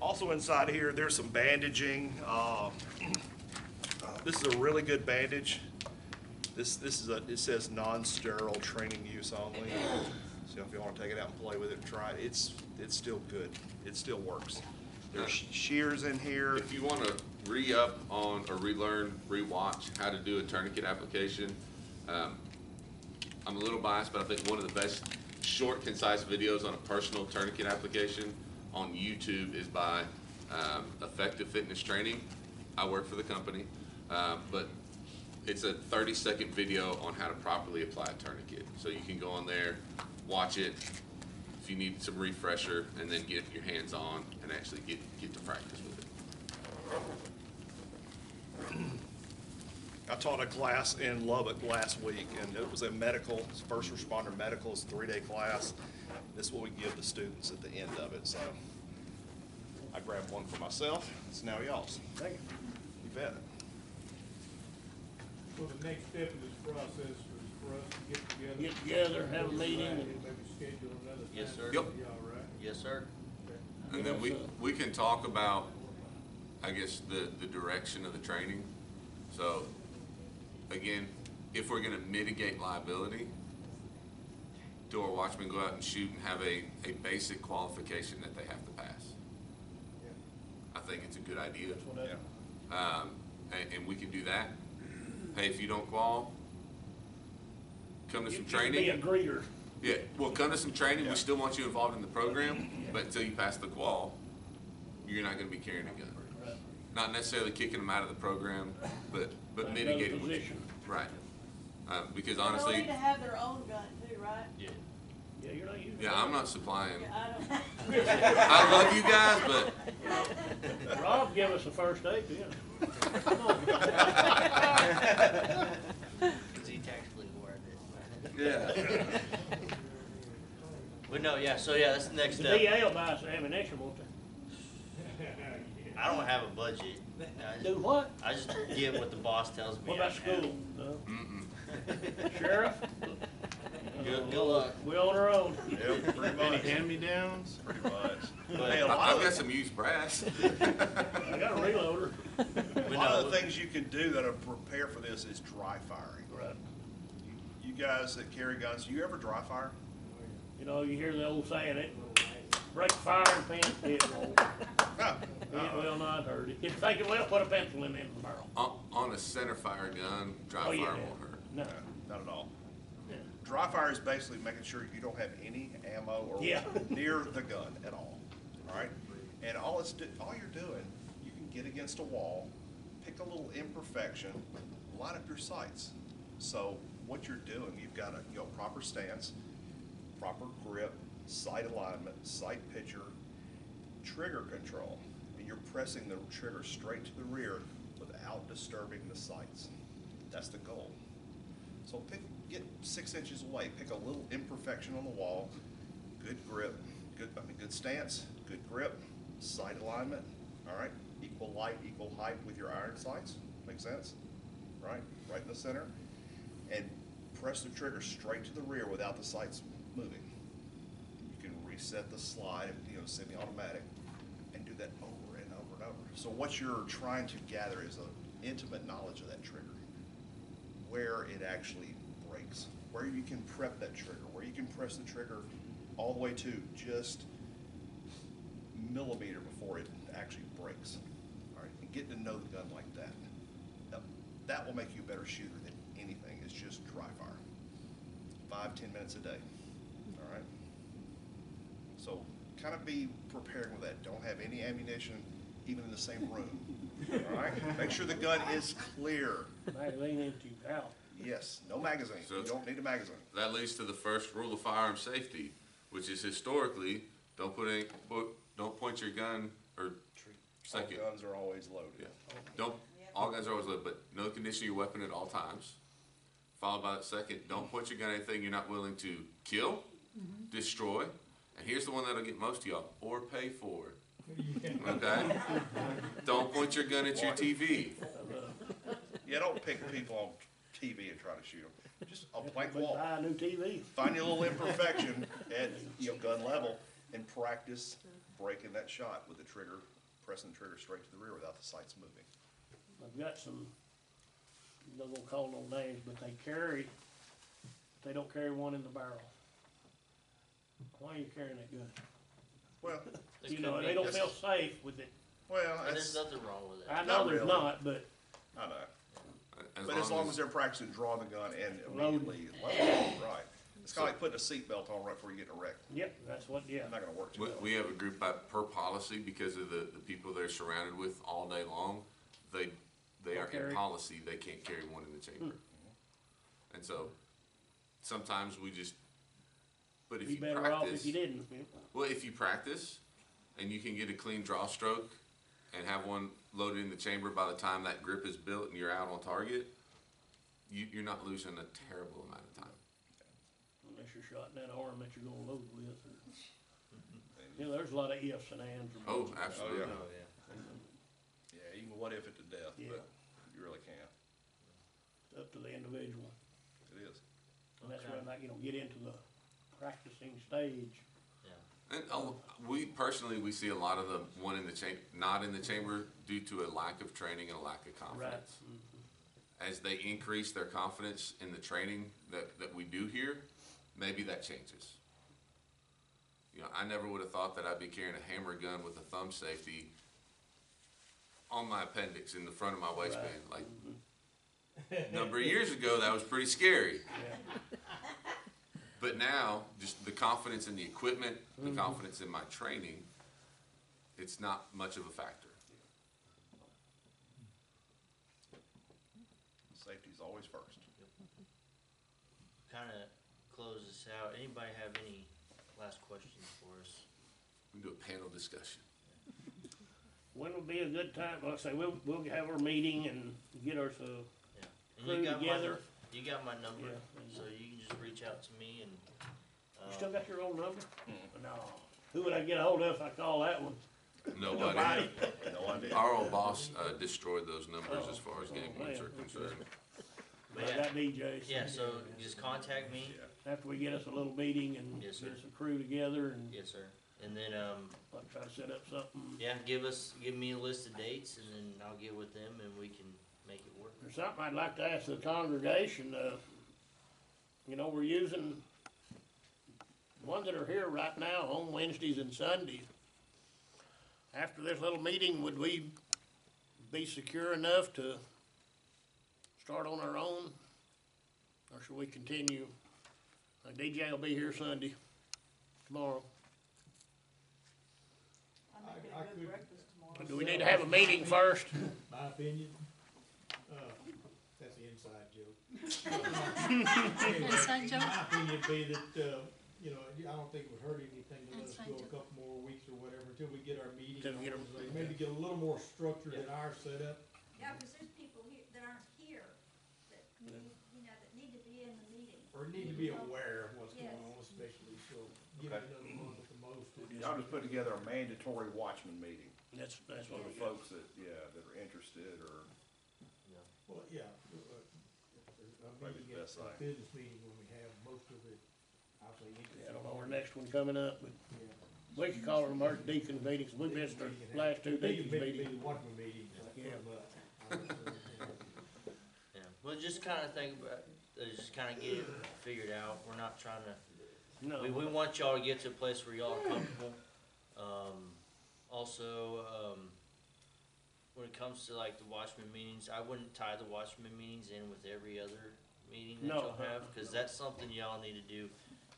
Also inside here, there's some bandaging. This is a really good bandage. This is it says non-sterile training use only. So if you want to take it out and play with it and try it, it's still good. It still works. There's shears in here. If you want to re-up on or relearn, re-watch how to do a tourniquet application, I'm a little biased, but I think one of the best short, concise videos on a personal tourniquet application on YouTube is by Effective Fitness Training. I work for the company, but it's a 30-second video on how to properly apply a tourniquet. So you can go on there, watch it, if you need some refresher, and then get your hands on and actually get to practice with it. I taught a class in Lubbock last week, and it was a medical, first responder medical, it's a 3-day class. This is what we give the students at the end of it, so I grabbed one for myself, it's now y'all's. Thank you. You bet. So the next step in this process is for us to get together. Get together, have a meeting, and Maybe schedule another time. Yes, sir. Yep. Be all right? Yes, sir. And then we can talk about, I guess, the direction of the training. So, again, if we're gonna mitigate liability, do our watchmen go out and shoot and have a basic qualification that they have to pass? I think it's a good idea. That's what I, And we can do that. Hey, if you don't qual, come to some training. Be a greeter. Yeah, well, come to some training, Yeah. we still want you involved in the program, but until you pass the qual, you're not gonna be carrying a gun. Right. Not necessarily kicking them out of the program, but Find mitigating. another position. Right. Because They'll need honestly, to have their own gun too, right? Yeah. Yeah, you're not using. yeah, I'm not supplying. Yeah, I don't. I love you guys, but Rob, give us a first aid, yeah. Is he tactically aware of it? yeah. But no, yeah, so yeah, that's the next The step. DA will buy us ammunition, won't they? I don't have a budget, Do what? I just get what the boss tells me. What about I have. school? No? Sheriff? Good luck. We're on our own. Yep, pretty Any much, hand-me-downs? pretty much. But- Hey, a lot I've of got the- some used brass. I got a reloader. A lot of the things you can do that'll prepare for this is dry firing. Right. You guys that carry guns, you ever dry fire? You know, you hear the old saying, it break fire and pants, it won't. No. It will not hurt. If you think it will, put a pencil in the barrel. On a center fire gun, dry Oh, yeah. fire won't hurt. No. Not at all. Yeah. Dry fire is basically making sure you don't have any ammo or Yeah. near the gun at all. All right? And all you're doing, you can get against a wall, pick a little imperfection, line up your sights. So what you're doing, you've got a proper stance, proper grip, sight alignment, sight picture, trigger control. And you're pressing the trigger straight to the rear without disturbing the sights. That's the goal. So get 6 inches away, pick a little imperfection on the wall, good grip, good stance, good grip, sight alignment, all right? Equal light, equal height with your iron sights, make sense? Right in the center. And press the trigger straight to the rear without the sights moving. You can reset the slide, semi-automatic, and do that over and over and over. So what you're trying to gather is an intimate knowledge of that trigger, where it actually breaks, where you can prep that trigger, where you can press the trigger all the way to just millimeter before it actually breaks. All right, and getting to know the gun like that. Now, that will make you a better shooter than anything. It's just dry fire. 5-10 minutes a day. All right. So kind of be prepared with that. Don't have any ammunition even in the same room. All right. Make sure the gun is clear. Magazine empty, out. Yes. No magazine. So You don't need a magazine. That leads to the first rule of firearm safety, which is historically, don't point your gun, or second. All guns are always loaded. Yeah. All guns are always loaded, but no condition your weapon at all times. Followed by the second, don't point your gun at anything you're not willing to kill, destroy, and here's the one that'll get most of y'all, or pay for. Okay? Don't point your gun at your TV. Yeah, don't pick people on TV and try to shoot them. Just a blank wall. Buy a new TV. Find your little imperfection at gun level and practice breaking that shot with the trigger, pressing the trigger straight to the rear without the sights moving. I've got some, I'm not gonna call no names, but they don't carry one in the barrel. Why are you carrying that gun? Well, This You could know, be- they don't this- feel safe with it. well, And there's that's, nothing wrong with that. I know Not there's really. not, but I know. But as long as they're practicing drawing the gun and Loading. immediately loading, right. It's kinda like putting a seatbelt on right before you get in a wreck. yep, that's what, yeah. It's not gonna work too well. We have a group per policy, because of the people they're surrounded with all day long, they are in carry. policy, they can't carry one in the chamber. And so, sometimes but if Be you better off practice, if you didn't. well, if you practice, and you can get a clean draw stroke, and have one loaded in the chamber by the time that grip is built and you're out on target, you're not losing a terrible amount of time. Unless you're shot in that arm that you're gonna load with, or, there's a lot of ifs and ands. or Oh, buts. absolutely. Oh, yeah. Yeah, you can what if it to death, Yeah. but you really can't. It's up to the individual. It is. And that's when, get into the practicing stage. And we see a lot of the one in the not in the chamber due to a lack of training and a lack of confidence. Right. As they increase their confidence in the training that we do here, maybe that changes. I never would have thought that I'd be carrying a hammer gun with a thumb safety on my appendix in the front of my waistband. Right. Like, a number of years ago, that was pretty scary. Yeah. But now, just the confidence in the equipment, the confidence in my training, it's not much of a factor. Safety's always first. Kinda close this out. Anybody have any last questions for us? We can do a panel discussion. When would be a good time? Like I say, we'll have our meeting and get ourselves Yeah. And crew together. You got my number, Yeah. so you can just reach out to me and, You still got your old number? No. Who would I get a hold of if I call that one? No Nobody? idea. No idea. Our old boss destroyed those numbers Oh, as far as game oh, wardens man. are concerned. But I yeah, got DJs. yeah, so just contact me. After we get us a little meeting and Yes, sir. get us a crew together and Yes, sir. And then, I'll try to set up something. yeah, give me a list of dates and then I'll get with them and we can make it work. There's something I'd like to ask the congregation, you know, we're using ones that are here right now on Wednesdays and Sundays. After this little meeting, would we be secure enough to start on our own? Or should we continue? DJ will be here Sunday, tomorrow. I make it I a good could- breakfast tomorrow. Do we need to have a meeting first? My opinion, that's the inside joke. Inside joke? My opinion would be that, you know, I don't think it would hurt anything to let us Inside go a joke. couple more weeks or whatever until we get our meeting. Till we get our- Maybe get a little more structured in our setup. Yeah, because there's people here that aren't here, that need, you know, that need to be in the meeting. Or need to be aware of what's going Yes. on, especially, so give it another month at the most. Y'all just put together a mandatory Watchmen meeting That's for what the we folks that, that are interested or. Well, yeah, Maybe the best a thing. business meeting when we have most of it, I'll say. I don't know our next one coming up, but Yeah. we could call it an emergency deacons meetings. We missed our last two deacons meetings. The Watchmen meeting, Yeah. Yeah, well, just kinda think about, just kinda get it figured out. We're not trying to, No. we want y'all to get to a place where y'all are comfortable. Also, when it comes to like the Watchmen meetings, I wouldn't tie the Watchmen meetings in with every other meeting that No. y'all have, cause that's something y'all need to do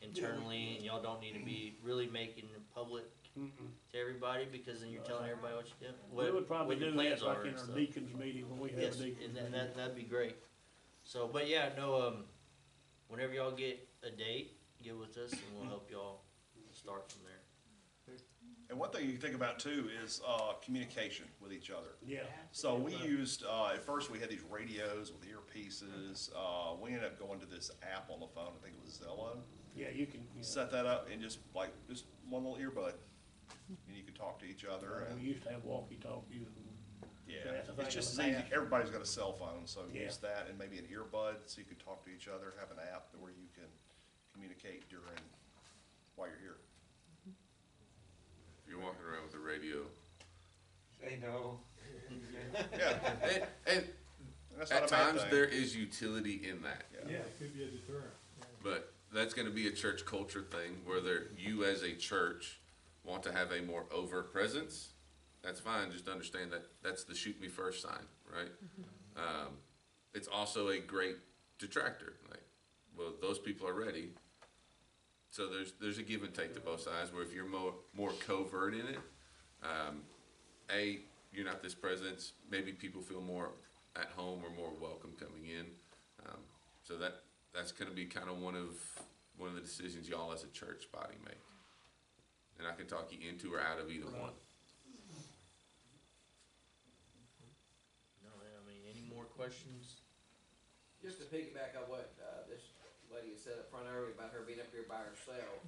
internally, and y'all don't need to be really making it public Mm-mm. to everybody, because then you're telling everybody what you do. We would probably what your do plans that are like in and our stuff. deacons meeting when we have Yes, a deacons and meeting. that'd be great. So, but yeah, no, whenever y'all get a date, get with us and we'll help y'all start from there. And one thing you can think about too is, communication with each other. Yeah. So we used, at first we had these radios with earpieces, we ended up going to this app on the phone, I think it was Zello. Yeah, you can, Set that up and just one little earbud, and you can talk to each other we and, used to have walkie-talkies. yeah, That's the thing it's just with easy, that. everybody's got a cell phone, so Yeah. use that and maybe an earbud, so you can talk to each other, have an app where you can communicate while you're here. If you're walking around with a radio, Say no. Yeah, and that's not at a bad times thing. there is utility in that. Yeah, it could be a deterrent. But that's gonna be a church culture thing, whether you as a church want to have a more overt presence, that's fine, just understand that that's the shoot me first sign, right? It's also a great detractor, like, well, those people are ready. So there's a give and take to both sides, where if you're more covert in it, you're not this presence, maybe people feel more at home or more welcome coming in. So that's gonna be kind of one of the decisions y'all as a church body make. And I can talk you into or out of either one. No, I mean, any more questions? Just to piggyback on what, this lady had said up front earlier about her being up here by herself.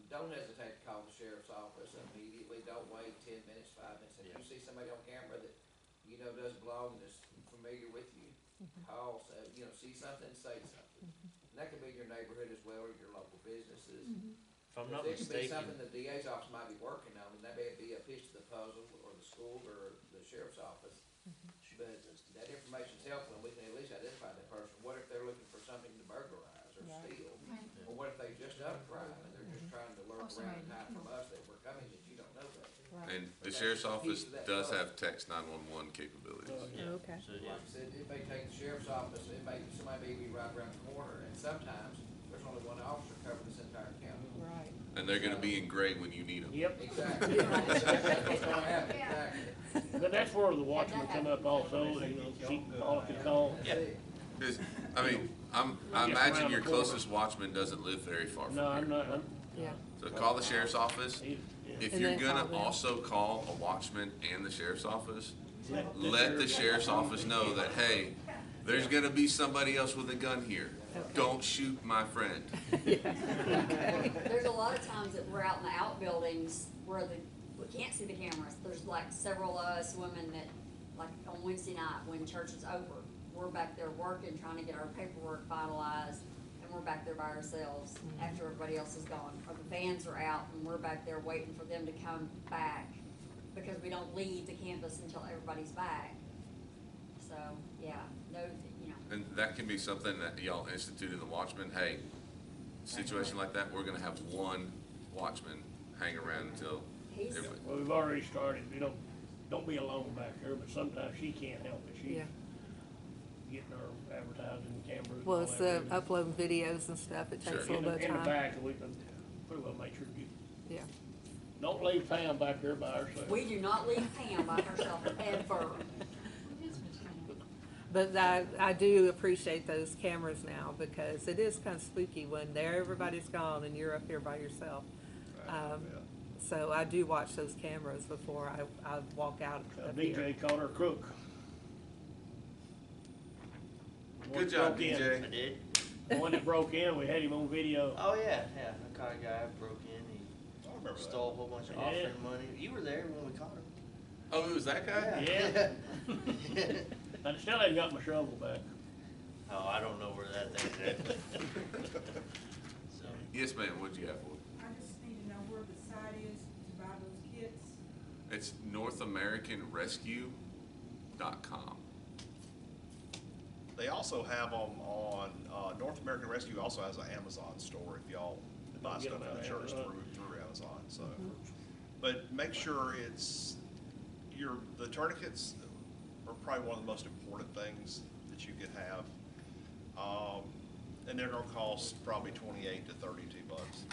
Don't hesitate to call the sheriff's office immediately, don't wait 10 minutes, 5 minutes. If you see somebody on camera that, you know, doesn't belong and is familiar with you, call, say, you know, see something, say something. And that could be in your neighborhood as well, or your local businesses. If I'm not It could be mistaken, something the DA's office might be working on, and that may be a piece of the puzzle, or the school, or the sheriff's office. But that information's helpful, and we can at least identify that person. What if they're looking for something to burglarize or steal? Or what if they just done a crime, and they're just trying to lurk around and hide from us that we're coming, that you don't know that? And the sheriff's office does have text 911 capabilities. Okay. so Like yeah, I said, it may take the sheriff's office, somebody may be right around the corner, and sometimes there's only one officer covering this entire county. Right. And they're gonna be in gray when you need them. Yep. Exactly. That's what's gonna happen, exactly. But that's where the Watchmen come up also, you know, she, all can call. yeah, I imagine your closest watchman doesn't live very far from No, I'm here. not, Yeah. So call the sheriff's office. If And you're then gonna call them. also call a watchman and the sheriff's office, let the sheriff's office know that, hey, there's gonna be somebody else with a gun here. Don't shoot my friend. There's a lot of times that we're out in the outbuildings where can't see the cameras. There's like several of us women that, like on Wednesday night when church is over, we're back there working, trying to get our paperwork finalized, and we're back there by ourselves after everybody else is gone. Or the vans are out and we're back there waiting for them to come back because we don't leave the campus until everybody's back. So, yeah, no, you know. And that can be something that y'all institute in the Watchmen. Hey, situation like that, we're gonna have one watchman hang around until He's, everybody. Well, we've already started, you know, don't be alone back there, but sometimes she can't help it. She's Yeah. getting her advertising cameras and Well, all it's that. uploading videos and stuff, it takes a Sure. little bit In of the time. back, we can pretty well make sure you, Yeah. don't leave Pam back there by herself. we do not leave Pam by herself ever. But I do appreciate those cameras now because it is kind of spooky when everybody's gone and you're up here by yourself. So I do watch those cameras before I walk out up here. DJ caught her crook. Good job, Broke in. DJ. I did. The one that broke in, we had him on video. Oh yeah, yeah. I caught a guy who broke in. I remember He that. stole a whole bunch of Yeah. offering money. You were there when we caught him. Oh, it was that guy? Yeah. I still ain't got my shovel back. Oh, I don't know where that thing's at. So, Yes, ma'am, what'd you have for? I just need to know where the site is to buy those kits. It's NorthAmericanRescue.com. They also have them on, North American Rescue also has an Amazon store if y'all buy Get stuff them for out the of church Amazon. through Amazon, so. But make sure the tourniquets are probably one of the most important things that you could have. And they're gonna cost probably 28 to 32 bucks.